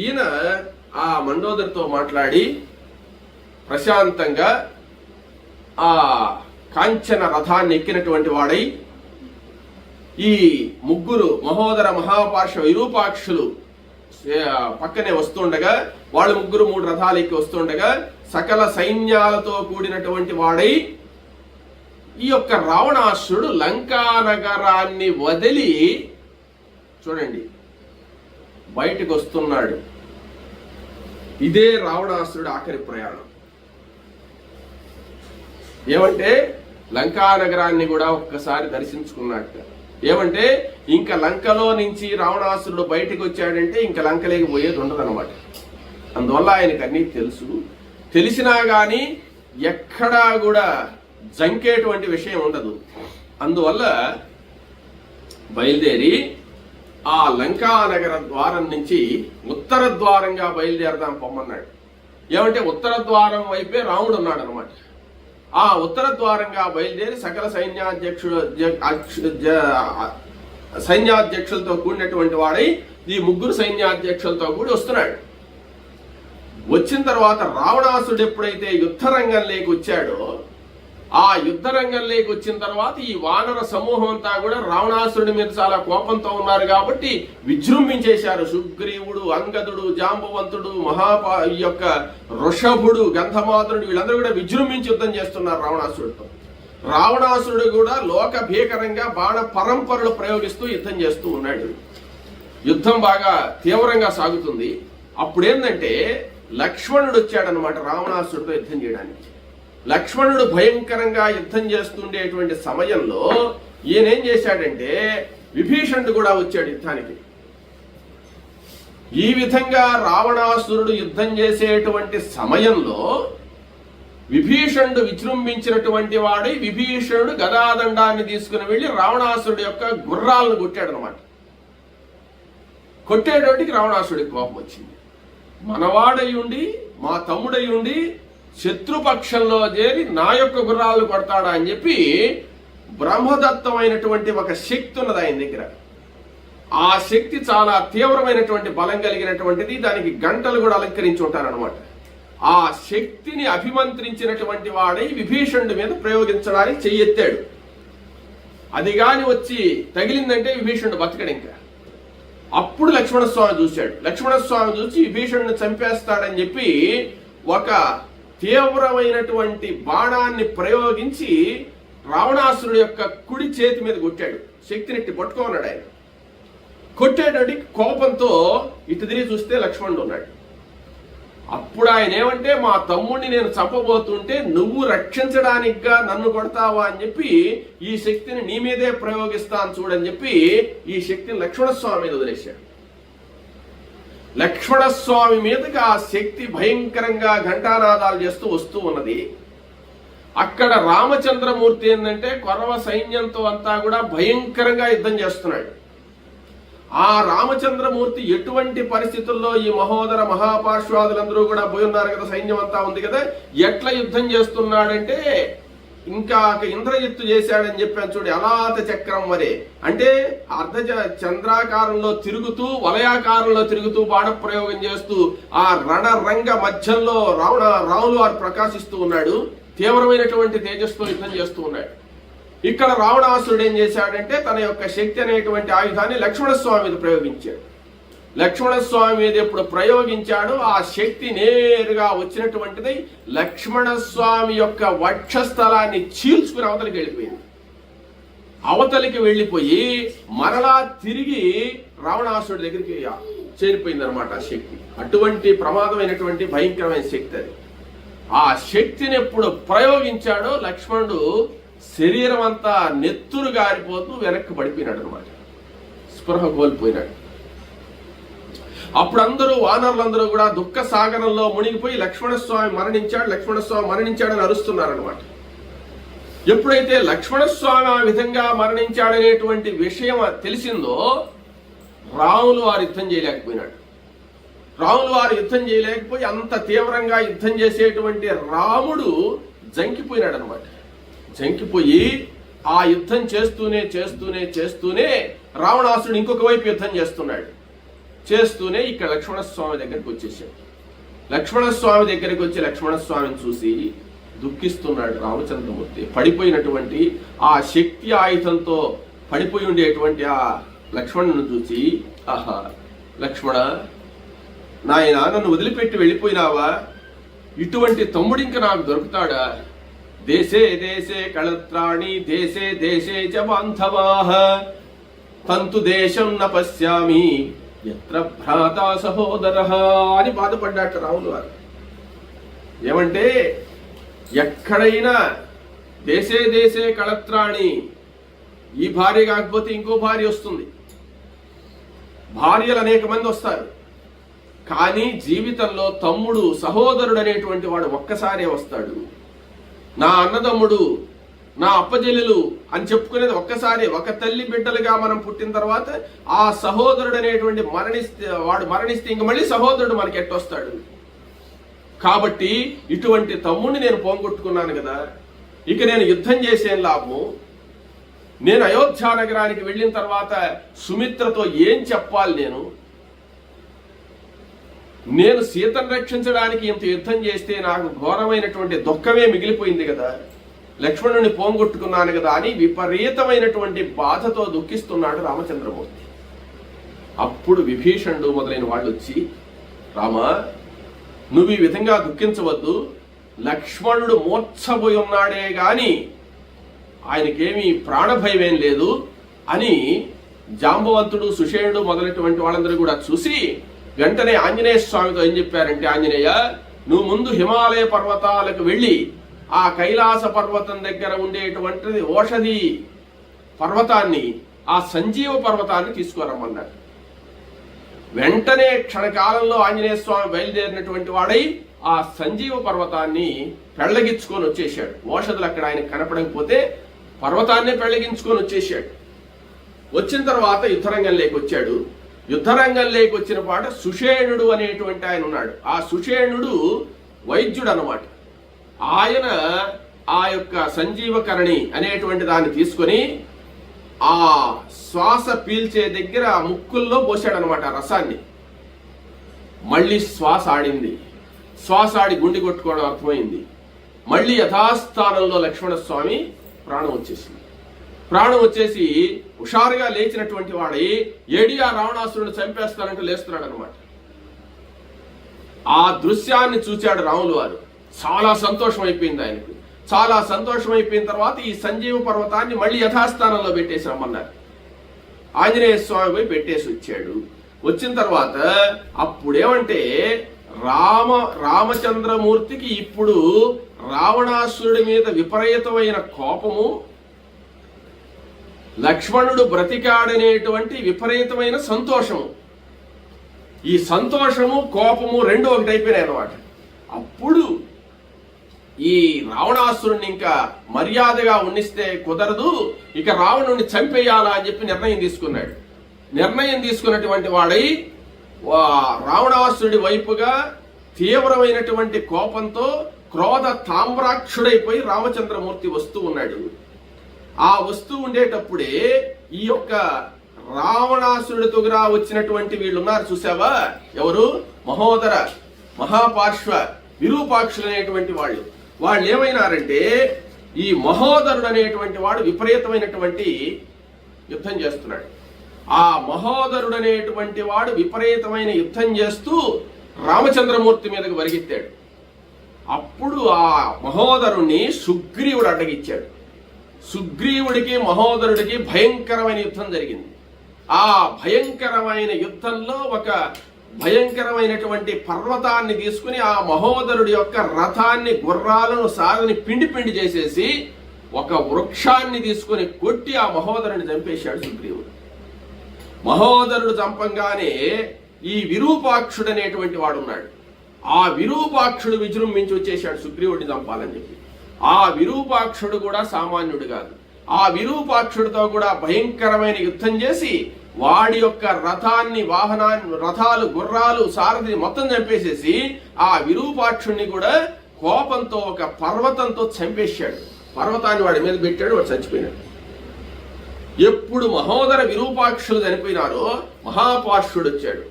ఈయన ఆ మండోదరితో మాట్లాడి ప్రశాంతంగా ఆ కాంచన రథాన్ని ఎక్కినటువంటి వాడై ఈ 3 మహోదర మహాపార్శ్వ విరూపాక్షులు పక్కనే వస్తుండగా, వాళ్ళు 3 రథాలు ఎక్కి వస్తుండగా సకల సైన్యాలతో కూడినటువంటి వాడై ఈ యొక్క రావణాసురుడు లంకా నగరాన్ని వదిలి చూడండి బయటకు వస్తున్నాడు. ఇదే రావణాసురుడు ఆఖరి ప్రయాణం. ఏమంటే లంకా నగరాన్ని కూడా ఒక్కసారి దర్శించుకున్నట్టు. ఏమంటే ఇంకా లంకలో నుంచి రావణాసురుడు బయటకు వచ్చాడంటే ఇంకా లంకలేకి పోయేది ఉండదన్నమాట. అందువల్ల ఆయనకు అన్నీ తెలుసు. తెలిసినా కానీ ఎక్కడా కూడా జంకేటువంటి విషయం ఉండదు. అందువల్ల బయలుదేరి ఆ లంకా నగర ద్వారం నుంచి ఉత్తర ద్వారంగా బయలుదేరదాం పొమ్మన్నాడు. ఏమంటే ఉత్తర ద్వారం వైపే రాముడు ఉన్నాడు అనమాట. ఆ ఉత్తర ద్వారంగా బయలుదేరి సకల సైన్యాధ్యక్షులతో కూడినటువంటి వాడై ఈ 3 సైన్యాధ్యక్షులతో కూడి వస్తున్నాడు. వచ్చిన తర్వాత రావణాసుడు ఎప్పుడైతే యుద్ధ రంగంలోకి వచ్చాడో ఆ యుద్ధ రంగంలోకి వచ్చిన తర్వాత ఈ వానర సమూహం అంతా కూడా రావణాసురుడి మీద చాలా కోపంతో ఉన్నారు కాబట్టి విజృంభించేశారు. సుగ్రీవుడు, అంగదుడు, జాంబవంతుడు, ఈ యొక్క వృషభుడు, గంధమాతుడు వీళ్ళందరూ కూడా విజృంభించి యుద్ధం చేస్తున్నారు రావణాసురుడితో. రావణాసురుడు కూడా లోక భీకరంగా బాణ పరంపరలు ప్రయోగిస్తూ యుద్ధం చేస్తూ ఉన్నాడు. యుద్ధం బాగా తీవ్రంగా సాగుతుంది. అప్పుడేందంటే లక్ష్మణుడు వచ్చాడనమాట రావణాసురుడితో యుద్ధం చేయడానికి. లక్ష్మణుడు భయంకరంగా యుద్ధం చేస్తుండేటువంటి సమయంలో ఈయనేం చేశాడంటే విభీషణుడు కూడా వచ్చాడు యుద్ధానికి. ఈ విధంగా రావణాసురుడు యుద్ధం చేసేటువంటి సమయంలో విభీషణుడు విజృంభించినటువంటి వాడి విభీషణుడు గదాదండాన్ని తీసుకుని వెళ్లి రావణాసురుడి యొక్క గుర్రాలను కొట్టాడనమాట. కొట్టేటోటికి రావణాసురుడికి కోపం వచ్చింది. మనవాడై ఉండి మా తమ్ముడై ఉండి శత్రుపక్షంలో చేరి నా యొక్క గుర్రాలను కొడతాడా అని చెప్పి బ్రహ్మదత్తమైనటువంటి ఒక శక్తి ఉన్నది ఆయన దగ్గర. ఆ శక్తి చాలా తీవ్రమైనటువంటి బలం కలిగినటువంటిది. దానికి గంటలు కూడా అలంకరించి ఉంటారనమాట. ఆ శక్తిని అభిమంత్రించినటువంటి వాడై విభీషణుడి మీద ప్రయోగించడానికి చెయ్యెత్తాడు. అది గాని వచ్చి తగిలిందంటే విభీషణుడు బతకడు. ఇంకా అప్పుడు లక్ష్మణస్వామి చూశాడు. లక్ష్మణస్వామి చూసి విభీషణుడిని చంపేస్తాడని చెప్పి ఒక తీవ్రమైనటువంటి బాణాన్ని ప్రయోగించి రావణాసురుడి యొక్క కుడి చేతి మీద కొట్టాడు. శక్తినెట్టి పట్టుకోన్నాడు ఆయన. కొట్టేటప్పుడు కోపంతో ఇటు తిరిగి చూస్తే లక్ష్మణుడు ఉన్నాడు. అప్పుడు ఆయన ఏమంటే మా తమ్ముడిని నేను చంపబోతుంటే నువ్వు రక్షించడానికిగా నన్ను కొడతావా అని చెప్పి ఈ శక్తిని నీ మీదే ప్రయోగిస్తాను చూడని చెప్పి ఈ శక్తిని లక్ష్మణస్వామి మీద వదిలేశాడు. లక్ష్మణస్వామి మీదకి ఆ శక్తి భయంకరంగా ఘంటానాదాలు చేస్తూ వస్తూ ఉన్నది. అక్కడ రామచంద్రమూర్తి ఏంటంటే కొరవ సైన్యంతో అంతా కూడా భయంకరంగా యుద్ధం చేస్తున్నాడు. ఆ రామచంద్రమూర్తి ఎటువంటి పరిస్థితుల్లో ఈ మహోదర మహాపార్శ్వాదులందరూ కూడా పోయి ఉన్నారు కదా, సైన్యం అంతా ఉంది కదా, ఎట్లా యుద్ధం చేస్తున్నాడంటే ఇంకా ఇంద్రజిత్తు చేశాడని చెప్పాను చూడు. అలాత చక్రం వరే అంటే అర్ధ చంద్రాకారంలో తిరుగుతూ వలయాకారంలో తిరుగుతూ బాణ ప్రయోగం చేస్తూ ఆ రణరంగ మధ్యంలో రాములు వారు ప్రకాశిస్తూ ఉన్నాడు. తీవ్రమైనటువంటి తేజస్సుతో యుద్ధం చేస్తూ ఉన్నాడు. ఇక్కడ రావణాసురుడు ఏం చేశాడంటే తన యొక్క శక్తి అనేటువంటి ఆయుధాన్ని లక్ష్మణస్వామి మీద ప్రయోగించాడు. లక్ష్మణస్వామి మీద ఎప్పుడు ప్రయోగించాడు ఆ శక్తి నేరుగా వచ్చినటువంటిది లక్ష్మణస్వామి యొక్క వక్షస్థలాన్ని చీల్చుకుని అవతలికి వెళ్ళిపోయింది. అవతలికి వెళ్ళిపోయి మరలా తిరిగి రావణాసురుడి దగ్గరికి చేరిపోయింది అనమాట ఆ శక్తి. అటువంటి ప్రమాదమైనటువంటి భయంకరమైన శక్తి అది. ఆ శక్తిని ఎప్పుడు ప్రయోగించాడో లక్ష్మణుడు శరీరం అంతా నెత్తురు గారిపోతూ వెనక్కి పడిపోయినాడు అనమాట. స్పృహ కోల్పోయినాడు. అప్పుడు అందరూ వానరులందరూ కూడా దుఃఖ సాగరంలో మునిగిపోయి లక్ష్మణస్వామి మరణించాడని అరుస్తున్నారనమాట. ఎప్పుడైతే లక్ష్మణస్వామి ఆ విధంగా మరణించాడనేటువంటి విషయం తెలిసిందో రాములు వారు యుద్ధం చేయలేకపోయినాడు. రాములు వారు యుద్ధం చేయలేకపోయి అంత తీవ్రంగా యుద్ధం చేసేటువంటి రాముడు జంకిపోయినాడు అనమాట. జంకిపోయి ఆ యుద్ధం చేస్తూనే రావణాసురుడు ఇంకొక వైపు యుద్ధం చేస్తూనే ఇక్కడ లక్ష్మణస్వామి దగ్గరికి వచ్చేసాడు. లక్ష్మణస్వామి దగ్గరికి వచ్చి లక్ష్మణస్వామిని చూసి దుఃఖిస్తున్నాడు రామచంద్రమూర్తి. పడిపోయినటువంటి ఆ శక్తి ఆయుధంతో పడిపోయి ఉండేటువంటి ఆ లక్ష్మణుని చూసి, ఆహా లక్ష్మణ నాయన నన్ను వదిలిపెట్టి వెళ్ళిపోయినావా? ఇటువంటి తమ్ముడు ఇంకా నాకు దొరుకుతాడా? దేశే దేశే కళత్రాణి దేశే దేశే చ బాంధవాః తంతు దేశం న పశ్యామి ఎత్ర భ్రాత సహోదరః అని బాధపడ్డాట రాములు వారు. ఏమంటే ఎక్కడైనా దేశే దేశే కళత్రాణి, ఈ భార్య కాకపోతే ఇంకో భార్య వస్తుంది, భార్యలు అనేక మంది వస్తారు, కానీ జీవితంలో తమ్ముడు సహోదరుడు అనేటువంటి వాడు ఒక్కసారే వస్తాడు. నా అన్నదమ్ముడు నా అప్పజెల్లులు అని చెప్పుకునేది ఒక్కసారి. ఒక తల్లి బిడ్డలుగా మనం పుట్టిన తర్వాత ఆ సహోదరుడు అనేటువంటి మరణిస్తే ఇంక మళ్ళీ సహోదరుడు మనకి ఎట్టొస్తాడు. కాబట్టి ఇటువంటి తమ్ముడిని నేను పోగొట్టుకున్నాను కదా, ఇక నేను యుద్ధం చేసేం లాభము? నేను అయోధ్య నగరానికి వెళ్ళిన తర్వాత సుమిత్రతో ఏం చెప్పాలి? నేను సీతను రక్షించడానికి ఇంత యుద్ధం చేస్తే నాకు ఘోరమైనటువంటి దుఃఖమే మిగిలిపోయింది కదా. లక్ష్మణుని పోంగొట్టుకున్నాను కదా అని విపరీతమైనటువంటి బాధతో దుఃఖిస్తున్నాడు రామచంద్రమూర్తి. అప్పుడు విభీషణుడు మొదలైన వాళ్ళు వచ్చి, రామ, నువ్వు ఈ విధంగా దుఃఖించవద్దు, లక్ష్మణుడు మూర్ఛపోయి ఉన్నాడే గాని ఆయనకేమీ ప్రాణభయమేం లేదు అని జాంబవంతుడు, సుషేణుడు మొదలైనటువంటి వాళ్ళందరూ కూడా చూసి వెంటనే ఆంజనేయ స్వామితో ఏం చెప్పారంటే, ఆంజనేయ, నువ్వు ముందు హిమాలయ పర్వతాలకు వెళ్ళి ఆ కైలాస పర్వతం దగ్గర ఉండేటువంటి ఓషధి పర్వతాన్ని, ఆ సంజీవ పర్వతాన్ని తీసుకురమ్మన్నారు. వెంటనే క్షణకాలంలో ఆంజనేయ స్వామి బయలుదేరినటువంటి వాడై ఆ సంజీవ పర్వతాన్ని పెళ్లగించుకొని వచ్చేసాడు. ఓషధులు అక్కడ ఆయన కనపడకపోతే పర్వతాన్ని పెళ్లగించుకొని వచ్చేసాడు. వచ్చిన తర్వాత యుద్ధరంగంలోకి వచ్చాడు. యుద్ధరంగంలోకి వచ్చిన పాట సుషేణుడు అనేటువంటి ఆయన ఉన్నాడు. ఆ సుషేణుడు వైద్యుడు అన్నమాట. ఆయన ఆ యొక్క సంజీవకరణి అనేటువంటి దాన్ని తీసుకొని ఆ శ్వాస పీల్చే దగ్గర ముక్కుల్లో పోసాడనమాట రసాన్ని. మళ్ళీ శ్వాస ఆడింది. శ్వాస ఆడి గుండె కొట్టుకోవడం అర్థమైంది. మళ్ళీ యథాస్థానంలో లక్ష్మణస్వామి ప్రాణం వచ్చేసింది. ప్రాణం వచ్చేసి హుషారుగా లేచినటువంటి వాడై ఏడి ఆ రావణాసురుని చంపేస్తానంటూ లేస్తున్నాడు అనమాట. ఆ దృశ్యాన్ని చూశాడు రాములు వారు. చాలా సంతోషం అయిపోయింది ఆయనకు. చాలా సంతోషం అయిపోయిన తర్వాత ఈ సంజీవ పర్వతాన్ని మళ్ళీ యథాస్థానంలో పెట్టేసి రమ్మన్నారు. ఆంజనేయ స్వామి పోయి పెట్టేసి వచ్చాడు. వచ్చిన తర్వాత అప్పుడేమంటే రామచంద్రమూర్తికి ఇప్పుడు రావణాసురుడి మీద విపరీతమైన కోపము, లక్ష్మణుడు బ్రతికాడనేటువంటి విపరీతమైన సంతోషము. ఈ సంతోషము కోపము రెండు ఒకటైపోయినాయి అన్నమాట. అప్పుడు ఈ రావణాసురుణ్ణి ఇంకా మర్యాదగా ఉన్నిస్తే కుదరదు, ఇక రావణుడిని చంపేయాలా అని చెప్పి నిర్ణయం తీసుకున్నాడు. నిర్ణయం తీసుకున్నటువంటి వాడై రావణాసురుడి వైపుగా తీవ్రమైనటువంటి కోపంతో క్రోధ తామ్రాక్షుడైపోయి రామచంద్రమూర్తి వస్తూ ఉన్నాడు. ఆ వస్తూ ఉండేటప్పుడే ఈ యొక్క రావణాసురుడితో వచ్చినటువంటి వీళ్ళు ఉన్నారు చూసావా, ఎవరు? మహోదర, మహాపార్శ్వ, విరూపాక్షులు అనేటువంటి వాళ్ళు ఏమైనారంటే, ఈ మహోదరుడు అనేటువంటి వాడు విపరీతమైనటువంటి యుద్ధం చేస్తున్నాడు. ఆ మహోదరుడు అనేటువంటి వాడు విపరీతమైన యుద్ధం చేస్తూ రామచంద్రమూర్తి మీదకి వరిగెత్తాడు. అప్పుడు ఆ మహోదరుణ్ణి సుగ్రీవుడు అడ్డగిచ్చాడు. సుగ్రీవుడికి మహోదరుడికి భయంకరమైన యుద్ధం జరిగింది. ఆ భయంకరమైన యుద్ధంలో ఒక భయంకరమైనటువంటి పర్వతాన్ని తీసుకుని ఆ మహోదరుడి యొక్క రథాన్ని, గుర్రాలను, సారని పిండి పిండి చేసేసి ఒక వృక్షాన్ని తీసుకుని కొట్టి ఆ మహోదరుని చంపేశాడు సుగ్రీవుడు. మహోదరుడు చంపంగానే ఈ విరూపాక్షుడు అనేటువంటి వాడు ఉన్నాడు. ఆ విరూపాక్షుడు విజృంభించి వచ్చేసాడు సుగ్రీవుడిని చంపాలని చెప్పి. ఆ విరూపాక్షుడు కూడా సామాన్యుడు కాదు. ఆ విరూపాక్షుడితో కూడా భయంకరమైన యుద్ధం చేసి వాడి యొక్క రథాన్ని, రథాలు, గుర్రాలు, సారథిని మొత్తం చంపేసేసి ఆ విరూపాక్షుడిని కూడా కోపంతో ఒక పర్వతంతో చంపేశాడు. పర్వతాన్ని వాడి మీద పెట్టాడు, వాడు చచ్చిపోయినాడు. ఎప్పుడు మహోదర విరూపాక్షులు చనిపోయినారో మహాపార్శ్వుడు వచ్చాడు.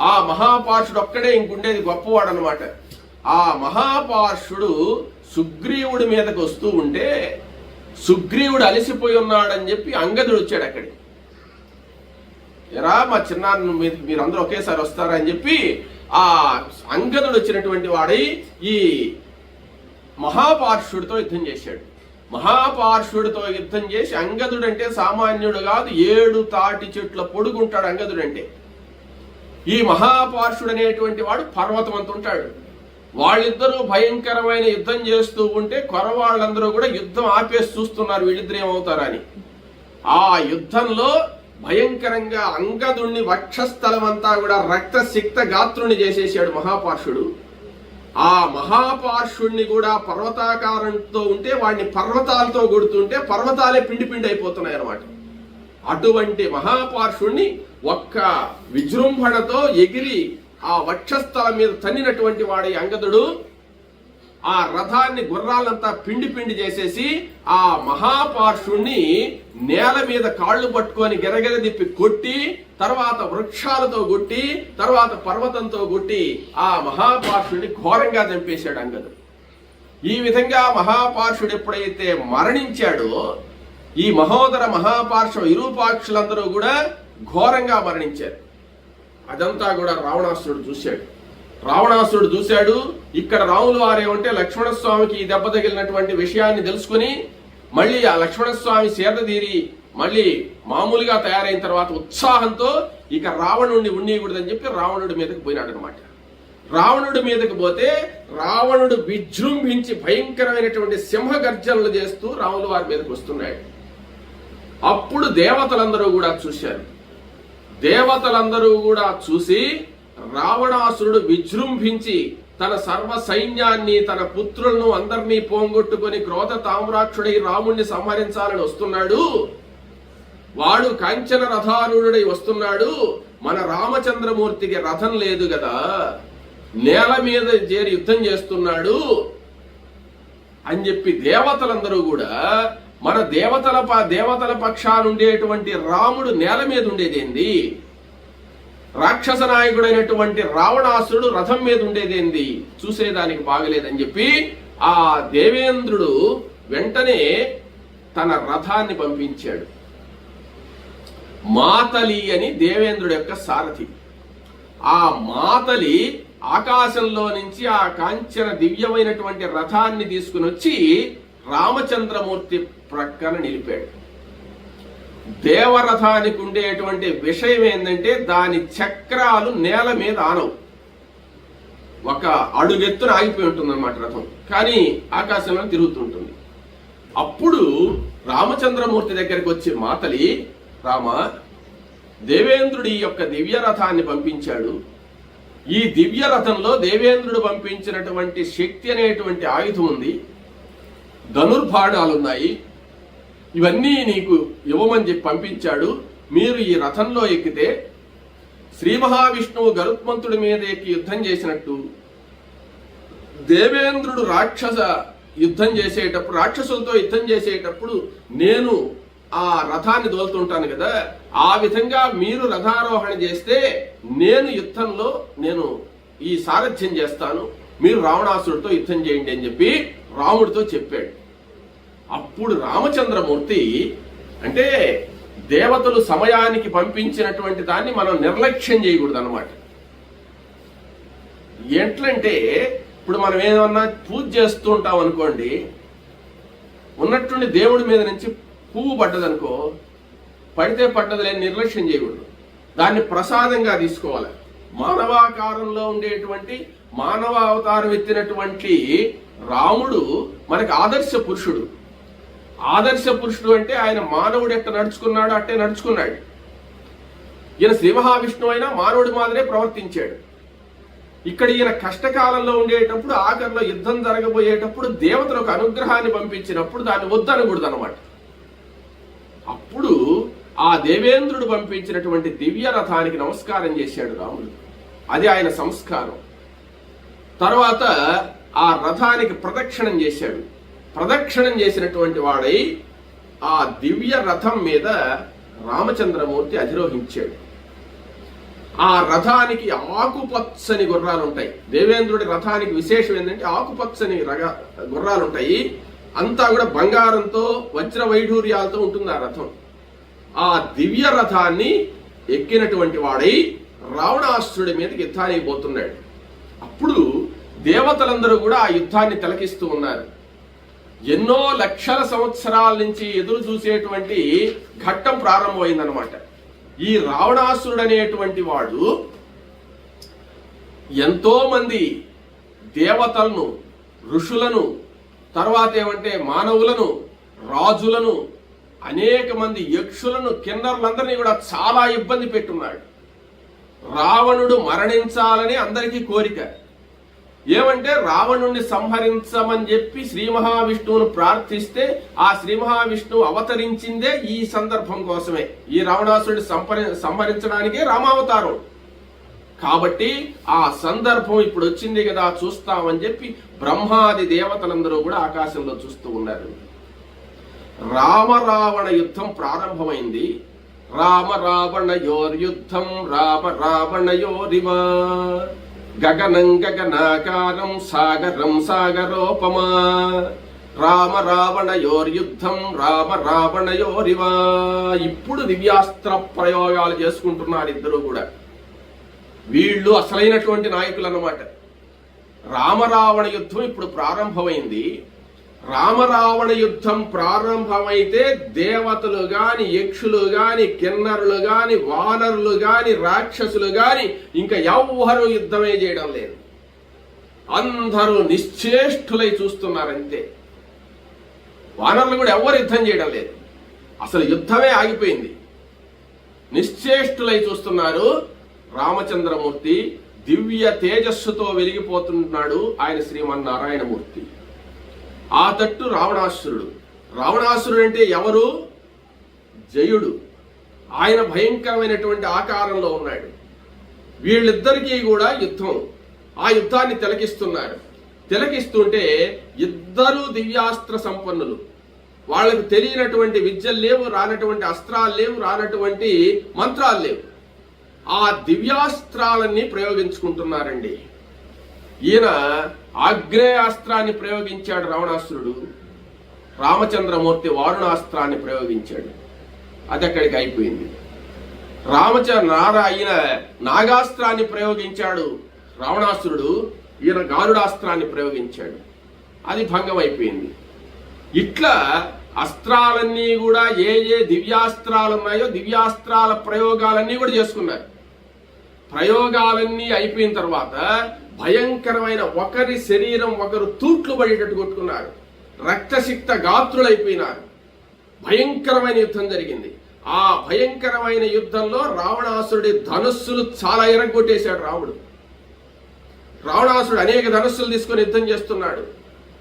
ఆ మహాపార్శ్వుడు ఒక్కడే ఇంకుండేది గొప్పవాడు అనమాట. ఆ మహాపార్శ్వుడు సుగ్రీవుడి మీదకి వస్తూ ఉంటే సుగ్రీవుడు అలసిపోయి ఉన్నాడని చెప్పి అంగదుడు వచ్చాడు అక్కడికి. ఎరా మా చిన్నాన్న మీరందరూ ఒకేసారి వస్తారని చెప్పి ఆ అంగదుడు వచ్చినటువంటి వాడై ఈ మహాపార్శ్వుడితో యుద్ధం చేశాడు. మహాపార్శ్వుడితో యుద్ధం చేసి, అంగదుడు అంటే సామాన్యుడు కాదు, 7 తాటి చెట్ల పొడుగుంటాడు అంగదుడు అంటే. ఈ మహాపార్శ్వుడు అనేటువంటి వాడు పర్వతం అంత ఉంటాడు. వాళ్ళిద్దరూ భయంకరమైన యుద్ధం చేస్తూ ఉంటే కొరవాళ్ళందరూ కూడా యుద్ధం ఆపేసి చూస్తున్నారు వీళ్ళిద్దరు ఏమవుతారని. ఆ యుద్ధంలో భయంకరంగా అంగదుణ్ణి వక్షస్థలం అంతా కూడా రక్తసిక్త గాత్రుని చేసేసాడు మహాపార్శ్వుడు. ఆ మహాపార్శ్వుడిని కూడా పర్వతాకారంతో ఉంటే వాడిని పర్వతాలతో కొడుతుంటే పర్వతాలే పిండి పిండి అయిపోతున్నాయి అన్నమాట. అటువంటి మహాపార్శ్వుడిని ఒక్క విజృంభణతో ఎగిరి ఆ వక్షస్థలం మీద తన్నినటువంటి వాడి అంగదుడు ఆ రథాన్ని, గుర్రాలంతా పిండి పిండి చేసేసి ఆ మహాపార్శ్వుణ్ణి నేల మీద కాళ్ళు పట్టుకొని గిరగిర తిప్పి కొట్టి, తర్వాత వృక్షాలతో కొట్టి, తర్వాత పర్వతంతో కొట్టి ఆ మహాపార్శ్వుడిని ఘోరంగా చంపేశాడు అంగదుడు. ఈ విధంగా మహాపార్షుడు ఎప్పుడైతే మరణించాడో ఈ మహోదర మహాపార్శ్వ విరూపాక్షులందరూ కూడా ఘోరంగా మరణించారు. అదంతా కూడా రావణాసురుడు చూశాడు. ఇక్కడ రాములు వారేమంటే లక్ష్మణస్వామికి ఈ దెబ్బ తగిలినటువంటి విషయాన్ని తెలుసుకుని మళ్ళీ ఆ లక్ష్మణస్వామి సేదతీరి మళ్ళీ మామూలుగా తయారైన తర్వాత ఉత్సాహంతో ఇక రావణుడిని ఉన్నీయకూడదని చెప్పి రావణుడి మీదకి పోయినాడు అనమాట. రావణుడి మీదకి పోతే రావణుడు విజృంభించి భయంకరమైనటువంటి సింహ గర్జనలు చేస్తూ రాముల వారి మీదకి వస్తున్నాడు. అప్పుడు దేవతలందరూ కూడా చూశారు. దేవతలందరూ కూడా చూసి రావణాసురుడు విజృంభించి తన సర్వ సైన్యాన్ని తన పుత్రులను అందరినీ పోంగొట్టుకుని క్రోధ తామ్రాక్షుడై రాముణ్ణి సంహరించాలని వస్తున్నాడు. వాడు కాంచన రథారూఢుడై వస్తున్నాడు. మన రామచంద్రమూర్తికి రథం లేదు కదా, నేల మీద చేరి యుద్ధం చేస్తున్నాడు అని చెప్పి దేవతలందరూ కూడా మన దేవతల పక్షానుండేటువంటి రాముడు నేల మీద ఉండేదేంది, రాక్షస నాయకుడైనటువంటి రావణాసురుడు రథం మీద ఉండేదేంది, చూసేదానికి బాగలేదని చెప్పి ఆ దేవేంద్రుడు వెంటనే తన రథాన్ని పంపించాడు. మాతలి అని దేవేంద్రుడి యొక్క సారథి. ఆ మాతలి ఆకాశంలో నుంచి ఆ కాంచన దివ్యమైనటువంటి రథాన్ని తీసుకుని వచ్చి రామచంద్రమూర్తి ప్రక్కన నిలిపాడు. దేవరథానికి ఉండేటువంటి విషయం ఏంటంటే దాని చక్రాలు నేల మీద ఆనవు, ఒక అడుగెత్తున ఆగిపోయి ఉంటుంది అన్నమాట రథం, కానీ ఆకాశంలో తిరుగుతుంటుంది. అప్పుడు రామచంద్రమూర్తి దగ్గరికి వచ్చి మాతలి, రామ, దేవేంద్రుడి యొక్క దివ్య రథాన్ని పంపించాడు. ఈ దివ్య రథంలో దేవేంద్రుడు పంపించినటువంటి శక్తి అనేటువంటి ఆయుధం ఉంది, ధనుర్బాణాలున్నాయి, ఇవన్నీ నీకు ఇవ్వమని చెప్పి పంపించాడు. మీరు ఈ రథంలో ఎక్కితే శ్రీ మహావిష్ణువు గరుత్మంతుడి మీద ఎక్కి యుద్ధం చేసినట్టు దేవేంద్రుడు రాక్షసులతో యుద్ధం చేసేటప్పుడు నేను ఆ రథాన్ని దోలుతుంటాను కదా, ఆ విధంగా మీరు రథారోహణ చేస్తే నేను యుద్ధంలో ఈ సారథ్యం చేస్తాను, మీరు రావణాసురుడితో యుద్ధం చేయండి అని చెప్పి రాముడితో చెప్పాడు. అప్పుడు రామచంద్రమూర్తి, అంటే దేవతలు సమయానికి పంపించినటువంటి దాన్ని మనం నిర్లక్ష్యం చేయకూడదు అన్నమాట. ఎట్లంటే ఇప్పుడు మనం ఏమన్నా పూజ చేస్తూ ఉంటాం అనుకోండి, ఉన్నట్టుండి దేవుడి మీద నుంచి పువ్వు పడ్డదనుకో, పడితే పడ్డదులేని నిర్లక్ష్యం చేయకూడదు, దాన్ని ప్రసాదంగా తీసుకోవాలి. మానవాకారంలో ఉండేటువంటి మానవ అవతారం ఎత్తినటువంటి రాముడు మనకి ఆదర్శ పురుషుడు. ఆదర్శ పురుషుడు అంటే ఆయన మానవుడు ఎట్ట నడుచుకున్నాడు అట్టే నడుచుకున్నాడు. ఈయన శ్రీ మహావిష్ణువు అయినా మానవుడి మాదిరే ప్రవర్తించాడు. ఇక్కడ ఈయన కష్టకాలంలో ఉండేటప్పుడు, ఆఖరిలో యుద్ధం జరగబోయేటప్పుడు దేవతలకు అనుగ్రహాన్ని పంపించినప్పుడు దాన్ని వద్దనకూడదు అనమాట. అప్పుడు ఆ దేవేంద్రుడు పంపించినటువంటి దివ్య రథానికి నమస్కారం చేశాడు రాముడు. అది ఆయన సంస్కారం. తర్వాత ఆ రథానికి ప్రదక్షిణం చేశాడు. ప్రదక్షిణం చేసినటువంటి వాడై ఆ దివ్య రథం మీద రామచంద్రమూర్తి అధిరోహించాడు. ఆ రథానికి ఆకుపచ్చని గుర్రాలు ఉంటాయి. దేవేంద్రుడి రథానికి విశేషం ఏంటంటే ఆకుపచ్చని గుర్రాలు ఉంటాయి. అంతా కూడా బంగారంతో వజ్ర వైఢూర్యాలతో ఉంటుంది ఆ రథం. ఆ దివ్య రథాన్ని ఎక్కినటువంటి వాడై రావణాసురుడి మీదకి యుద్ధానికి పోతున్నాడు. అప్పుడు దేవతలందరూ కూడా ఆ యుద్ధాన్ని తిలకిస్తూ ఉన్నారు. ఎన్నో లక్షల సంవత్సరాల నుంచి ఎదురు చూసేటువంటి ఘట్టం ప్రారంభమైందనమాట. ఈ రావణాసురుడు అనేటువంటి వాడు ఎంతో మంది దేవతలను, ఋషులను, తర్వాత ఏమంటే మానవులను, రాజులను, అనేక మంది యక్షులను, కిన్నరులందరినీ కూడా చాలా ఇబ్బంది పెట్టున్నాడు. రావణుడు మరణించాలని అందరికీ కోరిక. ఏమంటే రావణుణ్ణి సంహరించమని చెప్పి శ్రీ మహావిష్ణువును ప్రార్థిస్తే ఆ శ్రీ మహావిష్ణువు అవతరించిందే ఈ సందర్భం కోసమే, ఈ రావణాసురుడిని సంహరించడానికే రామావతారం. కాబట్టి ఆ సందర్భం ఇప్పుడు వచ్చింది కదా, చూస్తామని చెప్పి బ్రహ్మాది దేవతలందరూ కూడా ఆకాశంలో చూస్తూ ఉన్నారు. రామ రావణ యుద్ధం ప్రారంభమైంది. రామ రావణయోర్యుద్ధం రామ రావణయోరివ. గగనం గగనాకారం సాగరం సాగరోపమా రామ రావణయోర్యుద్ధం రామ రావణయోరివా. ఇప్పుడు దివ్యాస్త్ర ప్రయోగాలు చేసుకుంటున్నారు ఇద్దరు కూడా. వీళ్ళు అసలైనటువంటి నాయకులు అన్నమాట. రామరావణ యుద్ధం ఇప్పుడు ప్రారంభమైంది. రామరావణ యుద్ధం ప్రారంభమైతే దేవతలు గాని, యక్షులు గాని, కిన్నరులు గాని, వానరులు గాని, రాక్షసులు గాని ఇంకా ఎవ్వరూ యుద్ధమే చేయడం లేదు. అందరూ నిశ్చేష్టులై చూస్తున్నారంతే. వానరులు కూడా ఎవరు యుద్ధం చేయడం లేదు. అసలు యుద్ధమే ఆగిపోయింది. నిశ్చేష్టులై చూస్తున్నారు. రామచంద్రమూర్తి దివ్య తేజస్సుతో వెలిగిపోతున్నాడు. ఆయన శ్రీమన్నారాయణమూర్తి. ఆ తట్టు రావణాసురుడు. రావణాసురుడు అంటే ఎవరు? జయుడు. ఆయన భయంకరమైనటువంటి ఆకారంలో ఉన్నాడు. వీళ్ళిద్దరికీ కూడా యుద్ధం. ఆ యుద్ధాన్ని తిలకిస్తున్నారు. తిలకిస్తుంటే ఇద్దరు దివ్యాస్త్ర సంపన్నులు. వాళ్ళకు తెలియనటువంటి విద్యలు లేవు, రానటువంటి అస్త్రాలు లేవు, రానటువంటి మంత్రాలు లేవు. ఆ దివ్యాస్త్రాలన్నీ ప్రయోగించుకుంటున్నారండి. ఈయన ఆగ్నేయాస్త్రాన్ని ప్రయోగించాడు రావణాసురుడు. రామచంద్రమూర్తి వారుణాస్త్రాన్ని ప్రయోగించాడు. అది అక్కడికి అయిపోయింది. ఈయన నాగాస్త్రాన్ని ప్రయోగించాడు రావణాసురుడు. ఈయన గారుడాస్త్రాన్ని ప్రయోగించాడు. అది భంగం అయిపోయింది. ఇట్లా అస్త్రాలన్నీ కూడా ఏ ఏ దివ్యాస్త్రాలు ఉన్నాయో దివ్యాస్త్రాల ప్రయోగాలన్నీ కూడా చేసుకున్నారు. ప్రయోగాలన్నీ అయిపోయిన తర్వాత భయంకరమైన ఒకరి శరీరం ఒకరు తూట్లు పడేటట్టు కొట్టుకున్నారు. రక్తసిక్త గాత్రులైపోయినారు. భయంకరమైన యుద్ధం జరిగింది. ఆ భయంకరమైన యుద్ధంలో రావణాసురుడి ధనుస్సులు చాలా ఎరగొట్టేశాడు రాముడు. రావణాసురుడు అనేక ధనుస్సులు తీసుకొని యుద్ధం చేస్తున్నాడు.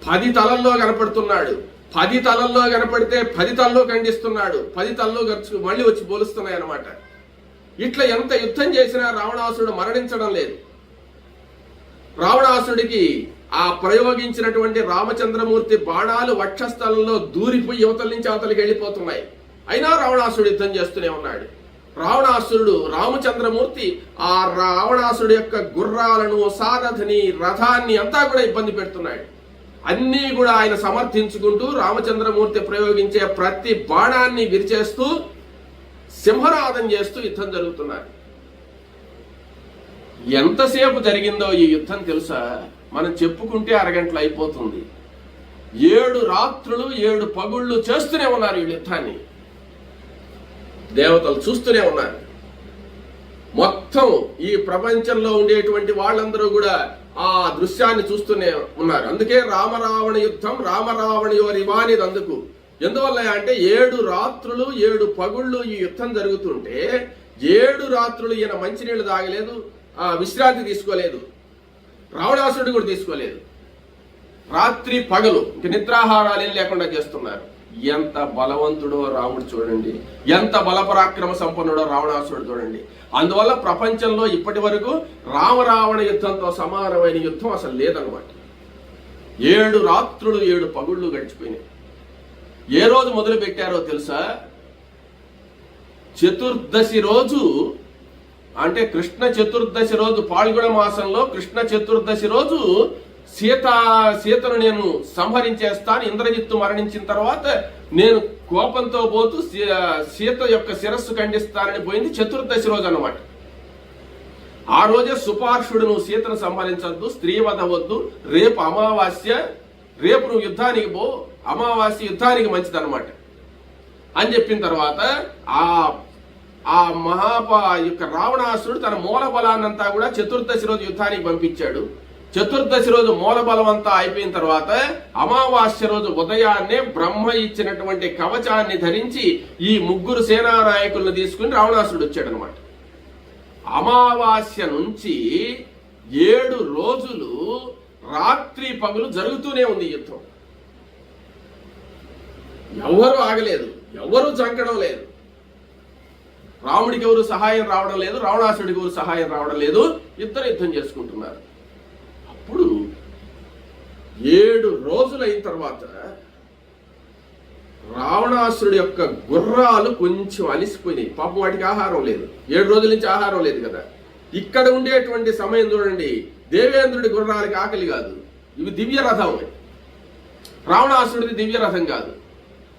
10 తలల్లో కనపడుతున్నాడు. 10 తలల్లో కనపడితే 10 తలలో ఖండిస్తున్నాడు. 10 తలలో ఖర్చు మళ్ళీ వచ్చి పోలుస్తున్నాయి అన్నమాట. ఇట్లా ఎంత యుద్ధం చేసినా రావణాసురుడు మరణించడం లేదు. రావణాసురుడికి ఆ ప్రయోగించినటువంటి రామచంద్రమూర్తి బాణాలు వక్షస్థలంలో దూరిపోయి యువతల నుంచి అవతలికి వెళ్ళిపోతున్నాయి. అయినా రావణాసురుడు యుద్ధం చేస్తూనే ఉన్నాడు. రావణాసురుడు రామచంద్రమూర్తి ఆ రావణాసురుడు యొక్క గుర్రాలను, సారథిని, రథాన్ని అంతా కూడా ఇబ్బంది పెడుతున్నాడు. అన్నీ కూడా ఆయన సమర్థించుకుంటూ రామచంద్రమూర్తి ప్రయోగించే ప్రతి బాణాన్ని విరిచేస్తూ సింహనాదం చేస్తూ యుద్ధం జరుగుతున్నారు. ఎంతసేపు జరిగిందో ఈ యుద్ధం తెలుసా? మనం చెప్పుకుంటే అరగంటలు అయిపోతుంది. 7 రాత్రులు 7 పగుళ్ళు చేస్తూనే ఉన్నారు ఈ యుద్ధాన్ని. దేవతలు చూస్తూనే ఉన్నారు. మొత్తం ఈ ప్రపంచంలో ఉండేటువంటి వాళ్ళందరూ కూడా ఆ దృశ్యాన్ని చూస్తూనే ఉన్నారు. అందుకే రామరావణ యుద్ధం రామరావణయోరివా అనేది అందుకు. ఎందువల్ల అంటే 7 రాత్రులు 7 పగుళ్ళు ఈ యుద్ధం జరుగుతుంటే 7 రాత్రులు ఈయన మంచినీళ్ళు తాగలేదు, విశ్రాంతి తీసుకోలేదు. రావణాసురుడు కూడా తీసుకోలేదు. రాత్రి పగలు ఇంక నిద్రాహారాలు ఏం లేకుండా చేస్తున్నారు. ఎంత బలవంతుడో రాముడు చూడండి, ఎంత బలపరాక్రమ సంపన్నుడో రావణాసురుడు చూడండి. అందువల్ల ప్రపంచంలో ఇప్పటి వరకు రామరావణ యుద్ధంతో సమానమైన యుద్ధం అసలు లేదన్నమాట. 7 రాత్రులు 7 పగుళ్ళు గడిచిపోయినాయి. ఏ రోజు మొదలు పెట్టారో తెలుసా? చతుర్దశి రోజు, అంటే కృష్ణ చతుర్దశి రోజు, పాల్గొన మాసంలో కృష్ణ చతుర్దశి రోజు సీతను నేను సంహరించేస్తాను, ఇంద్రజిత్తు మరణించిన తర్వాత నేను కోపంతో పోతూ సీత యొక్క శిరస్సు ఖండిస్తానని పోయింది చతుర్దశి రోజు అన్నమాట. ఆ రోజే సుపార్షుడు నువ్వు సీతను సంహరించద్దు, స్త్రీ వధ వద్దు, రేపు అమావాస్య, రేపు నువ్వు యుద్ధానికి పో, అమావాస్య యుద్ధానికి మంచిదన్నమాట అని చెప్పిన తర్వాత ఆ యొక్క రావణాసురుడు తన మూల బలాన్నంతా కూడా చతుర్దశి రోజు యుద్ధానికి పంపించాడు. చతుర్దశి రోజు మూల బలం అంతా అయిపోయిన తర్వాత అమావాస్య రోజు ఉదయాన్నే బ్రహ్మ ఇచ్చినటువంటి కవచాన్ని ధరించి ఈ 3 సేనా నాయకులను తీసుకుని రావణాసురుడు వచ్చాడు అనమాట. అమావాస్య నుంచి 7 రోజులు రాత్రి పగులు జరుగుతూనే ఉంది యుద్ధం. ఎవరు ఆగలేదు, ఎవరు చంకడం లేదు. రాముడికి ఎవరు సహాయం రావడం లేదు, రావణాసుడికి ఎవరు సహాయం రావడం లేదు. ఇద్దరు యుద్ధం చేసుకుంటున్నారు. అప్పుడు 7 రోజులు అయిన తర్వాత రావణాసురుడి యొక్క గుర్రాలు కొంచెం అలిసిపోయినాయి. పాపం వాటికి ఆహారం లేదు, 7 రోజుల నుంచి ఆహారం లేదు కదా. ఇక్కడ ఉండేటువంటి సమయం చూడండి, దేవేంద్రుడి గుర్రాలకి ఆకలి కాదు, ఇవి దివ్య రథం. రావణాసురుడిది దివ్య రథం కాదు.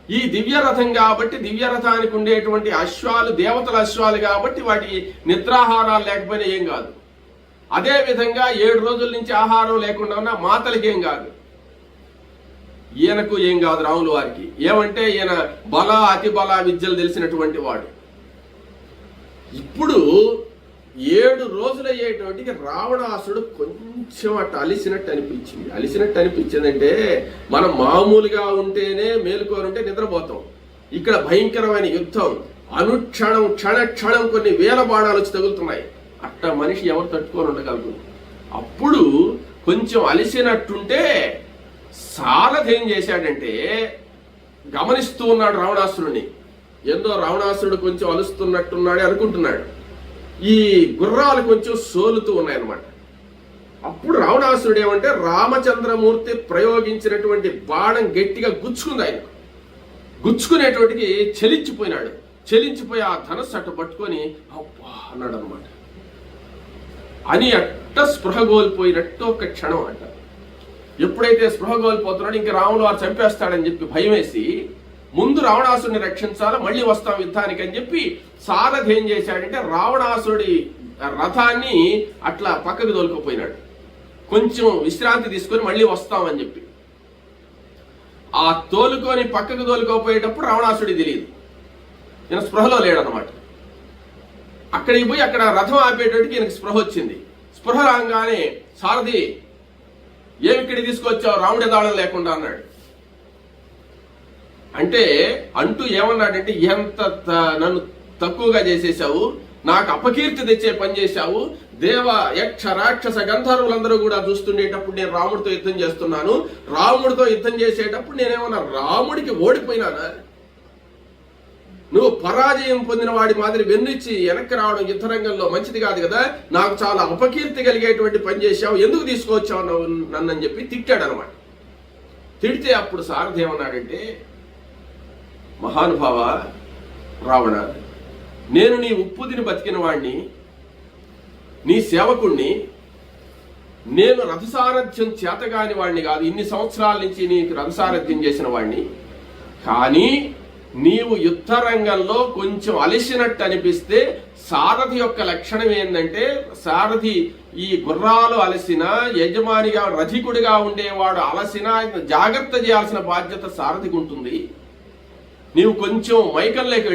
ఈ దివ్య రథం కాబట్టి దివ్య రథానికి ఉండేటువంటి అశ్వాలు దేవతల అశ్వాలు కాబట్టి వాటి నిద్రాహారాలు లేకపోయినా ఏం కాదు. అదే విధంగా 7 రోజుల నుంచి ఆహారం లేకుండా ఉన్న మాతలకి ఏం కాదు, ఈయనకు ఏం కాదు రాములు వారికి. ఏమంటే ఈయన బల అతి బల విద్యలు తెలిసినటువంటి వాడు. ఇప్పుడు 7 రోజులు అయ్యేటువంటికి రావణాసుడు కొంచెం అట్ట అలిసినట్టు అనిపించిందంటే మనం మామూలుగా ఉంటేనే మేలుకోరుంటే నిద్రపోతాం. ఇక్కడ భయంకరమైన యుద్ధం, అనుక్షణం క్షణం కొన్ని వేల బాణాలు వచ్చి తగులుతున్నాయి. అట్ట మనిషి ఎవరు తట్టుకొని ఉండగలరు? అప్పుడు కొంచెం అలిసినట్టుంటే సారథి ఏం చేశాడంటే గమనిస్తూ ఉన్నాడు రావణాసురుడిని. ఏందో రావణాసురుడు కొంచెం అలుస్తున్నట్టున్నాడే అనుకుంటున్నాడు. ఈ గుర్రాలు కొంచెం సోలుతూ ఉన్నాయన్నమాట. అప్పుడు రావణాసురుడు ఏమంటే రామచంద్రమూర్తి ప్రయోగించినటువంటి బాణం గట్టిగా గుచ్చుకుంది. ఆయన గుచ్చుకునేటువంటికి చెలించిపోయి ఆ ధనస్సు అట్టు పట్టుకొని అబ్బా అన్నాడు అనమాట. అని అట్ట స్పృహ కోల్పోయినట్టు ఒక క్షణం అంట. ఎప్పుడైతే స్పృహ కోల్పోతున్నాడు ఇంకా రాముడు వారు చంపేస్తాడని చెప్పి భయం వేసి ముందు రావణాసురుడిని రక్షించాలా, మళ్ళీ వస్తాం యుద్ధానికి అని చెప్పి సారథి ఏం చేశాడంటే రావణాసురుడి రథాన్ని అట్లా పక్కకు తోలుకుపోయినాడు. కొంచెం విశ్రాంతి తీసుకొని మళ్ళీ వస్తామని చెప్పి ఆ తోలుకొని పక్కకు తోలుకోపోయేటప్పుడు రావణాసురుడి తెలియదు, ఈయన స్పృహలో లేడనమాట. అక్కడికి పోయి అక్కడ రథం ఆపేటట్టుకి ఈయనకి స్పృహ వచ్చింది. స్పృహ రాగానే సారథి ఏమిక్కడికి తీసుకొచ్చావు, రాముడి దాళం లేకుండా అన్నాడు. అంటే అంటూ ఏమన్నాడంటే ఎంత నన్ను తక్కువగా చేసేసావు, నాకు అపకీర్తి తెచ్చే పని చేశావు. దేవ యక్ష రాక్షస గంధర్వులందరూ కూడా చూస్తుండేటప్పుడు నేను రాముడితో యుద్ధం చేస్తున్నాను. రాముడితో యుద్ధం చేసేటప్పుడు నేనేమన్నా రాముడికి ఓడిపోయినానా? నువ్వు పరాజయం పొందిన వాడి మాదిరి వెన్నిచ్చి వెనక్కి రావడం యుద్ధరంగంలో మంచిది కాదు కదా. నాకు చాలా అపకీర్తి కలిగేటువంటి పని చేశావు, ఎందుకు తీసుకొచ్చావు నన్ను అని చెప్పి తిట్టాడు అనమాట. తిడితే అప్పుడు సారథి ఏమన్నాడంటే మహానుభావ రావణ, నేను నీ ఉప్పు తిని బతికిన వాణ్ణి, నీ సేవకుణ్ణి, నేను రథసారథ్యం చేతగాని వాణ్ణి కాదు. ఇన్ని సంవత్సరాల నుంచి నీకు రథసారథ్యం చేసిన వాణ్ణి. కానీ నీవు యుద్ధ రంగంలో కొంచెం అలిసినట్టు అనిపిస్తే సారథి యొక్క లక్షణం ఏంటంటే సారథి ఈ గుర్రాలు అలసిన యజమానిగా రథికుడిగా ఉండేవాడు అలసిన జాగ్రత్త చేయాల్సిన బాధ్యత సారథికి ఉంటుంది. నీవు కొంచెం మైకంలోకి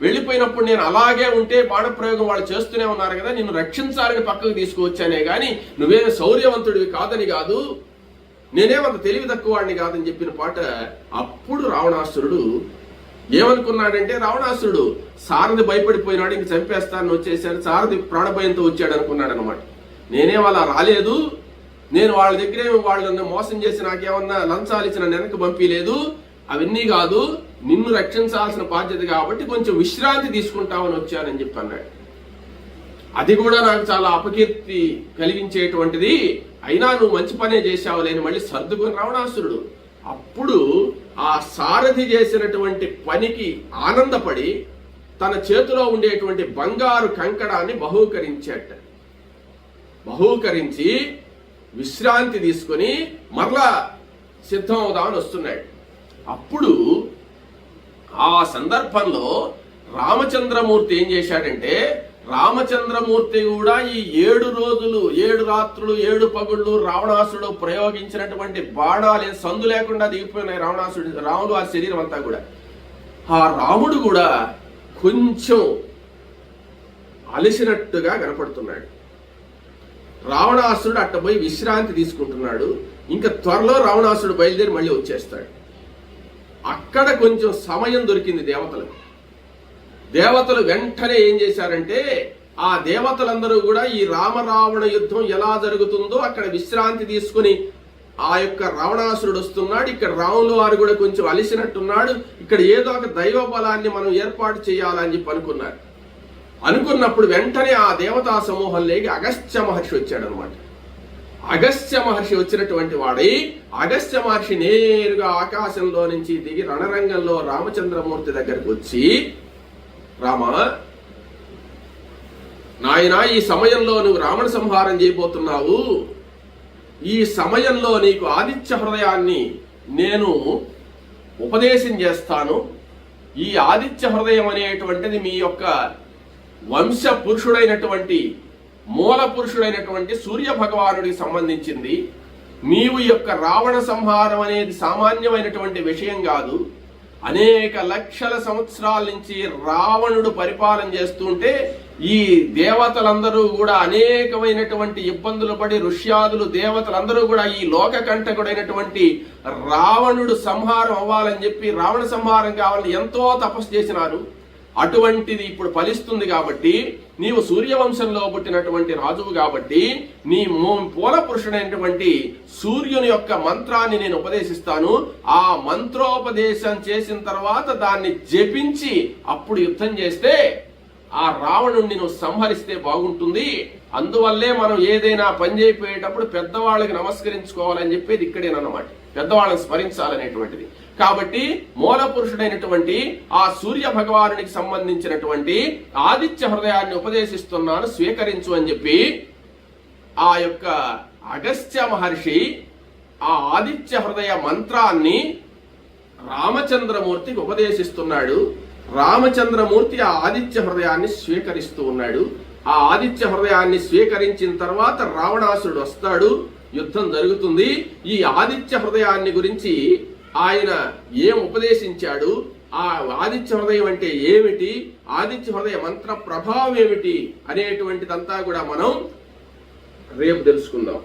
వెళ్ళిపోయినప్పుడు నేను అలాగే ఉంటే బాణప్రయోగం వాళ్ళు చేస్తూనే ఉన్నారు కదా, నిన్ను రక్షించాలని పక్కకు తీసుకువచ్చానే గాని నువ్వే శౌర్యవంతుడివి కాదని కాదు, నేనేమంత తెలివి తక్కువ వాడిని కాదని చెప్పిన పాట. అప్పుడు రావణాసురుడు ఏమనుకున్నాడంటే రావణాసురుడు సారథి భయపడిపోయినాడు, ఇంక చంపేస్తానని వచ్చేసాడు, సారథి ప్రాణభయంతో వచ్చాడు అనుకున్నాడు అనమాట. నేనేం అలా రాలేదు, నేను వాళ్ళ దగ్గరే వాళ్ళని మోసం చేసి నాకేమన్నా లంచాలు ఇచ్చి నన్ను వెనక్కి పంపించలేదు, అవన్నీ కాదు, నిన్ను రక్షించాల్సిన బాధ్యత కాబట్టి కొంచెం విశ్రాంతి తీసుకుంటామని వచ్చానని చెప్పి అన్నాడు. అది కూడా నాకు చాలా అపకీర్తి కలిగించేటువంటిది, అయినా నువ్వు మంచి పనే చేశావు లేని మళ్ళీ సర్దుకుని రావణాసురుడు. అప్పుడు ఆ సారథి చేసినటువంటి పనికి ఆనందపడి తన చేతిలో ఉండేటువంటి బంగారు కంకణాన్ని బహూకరించి విశ్రాంతి తీసుకుని మరలా సిద్ధం అవుదామని వస్తున్నాడు. అప్పుడు ఆ సందర్భంలో రామచంద్రమూర్తి ఏం చేశాడంటే రామచంద్రమూర్తి కూడా ఈ 7 రోజులు 7 రాత్రులు 7 పగుళ్ళు రావణాసుడు ప్రయోగించినటువంటి బాణాలు సందు లేకుండా దిగిపోయినాయి రాముడు ఆ శరీరం అంతా కూడా. ఆ రాముడు కూడా కొంచెం అలసినట్టుగా కనపడుతున్నాడు. రావణాసుడు అట్టపోయి విశ్రాంతి తీసుకుంటున్నాడు. ఇంకా త్వరలో రావణాసుడు బయలుదేరి మళ్ళీ వచ్చేస్తాడు. అక్కడ కొంచెం సమయం దొరికింది దేవతలు వెంటనే ఏం చేశారంటే ఆ దేవతలందరూ కూడా ఈ రామరావణ యుద్ధం ఎలా జరుగుతుందో అక్కడ విశ్రాంతి తీసుకుని ఆ యొక్క రావణాసురుడు వస్తున్నాడు, ఇక్కడ రాముల వారు కూడా కొంచెం అలిసినట్టున్నాడు, ఇక్కడ ఏదో ఒక దైవ బలాన్ని మనం ఏర్పాటు చేయాలని చెప్పి అనుకున్నప్పుడు వెంటనే ఆ దేవతా సమూహంలోకి అగస్త్య మహర్షి వచ్చాడనమాట. అగస్త్య మహర్షి వచ్చినటువంటి వాడై అగస్త్య మహర్షి నేరుగా ఆకాశంలో నుంచి దిగి రణరంగంలో రామచంద్రమూర్తి దగ్గరకు వచ్చి, రామ, నా నాయనా ఈ సమయంలో నువ్వు రావణ సంహారం చేయబోతున్నావు, ఈ సమయంలో నీకు ఆదిత్య హృదయాన్ని నేను ఉపదేశం చేస్తాను. ఈ ఆదిత్య హృదయం అనేటువంటిది మీ యొక్క వంశ పురుషుడైనటువంటి మూల పురుషుడైనటువంటి సూర్య భగవానుడికి సంబంధించింది. నీవు యొక్క రావణ సంహారం అనేది సామాన్యమైనటువంటి విషయం కాదు. అనేక లక్షల సంవత్సరాల నుంచి రావణుడు పరిపాలన చేస్తుంటే ఈ దేవతలందరూ కూడా అనేకమైనటువంటి ఇబ్బందులు పడి ఋష్యాదులు దేవతలందరూ కూడా ఈ లోక కంటకుడైనటువంటి రావణుడు సంహారం అవ్వాలని చెప్పి రావణ సంహారం కావాలని ఎంతో తపస్సు చేసినారు. అటువంటిది ఇప్పుడు ఫలిస్తుంది కాబట్టి నీవు సూర్యవంశంలో పుట్టినటువంటి రాజువు కాబట్టి నీ మూల పురుషుడైనటువంటి సూర్యుని యొక్క మంత్రాన్ని నేను ఉపదేశిస్తాను. ఆ మంత్రోపదేశం చేసిన తర్వాత దాన్ని జపించి అప్పుడు యుద్ధం చేస్తే ఆ రావణుణ్ణి నువ్వు సంహరిస్తే బాగుంటుంది. అందువల్లే మనం ఏదైనా పని చేయపోయేటప్పుడు పెద్దవాళ్ళకి నమస్కరించుకోవాలని చెప్పేది ఇక్కడేనన్నమాట, పెద్దవాళ్ళని స్మరించాలనేటువంటిది. కాబట్టి మూల పురుషుడైనటువంటి ఆ సూర్య భగవానునికి సంబంధించినటువంటి ఆదిత్య హృదయాన్ని ఉపదేశిస్తున్నాను, స్వీకరించు అని చెప్పి ఆ యొక్క అగస్త్య మహర్షి ఆ ఆదిత్య హృదయ మంత్రాన్ని రామచంద్రమూర్తికి ఉపదేశిస్తున్నాడు. రామచంద్రమూర్తి ఆ ఆదిత్య హృదయాన్ని స్వీకరిస్తూ ఉన్నాడు. ఆ ఆదిత్య హృదయాన్ని స్వీకరించిన తర్వాత రావణాసురుడు వస్తాడు, యుద్ధం జరుగుతుంది. ఈ ఆదిత్య హృదయాన్ని గురించి ఆయన ఏం ఉపదేశించాడు, ఆ ఆదిత్య హృదయం అంటే ఏమిటి, ఆదిత్య హృదయ మంత్ర ప్రభావం ఏమిటి అనేటువంటిదంతా కూడా మనం రేపు తెలుసుకుందాం.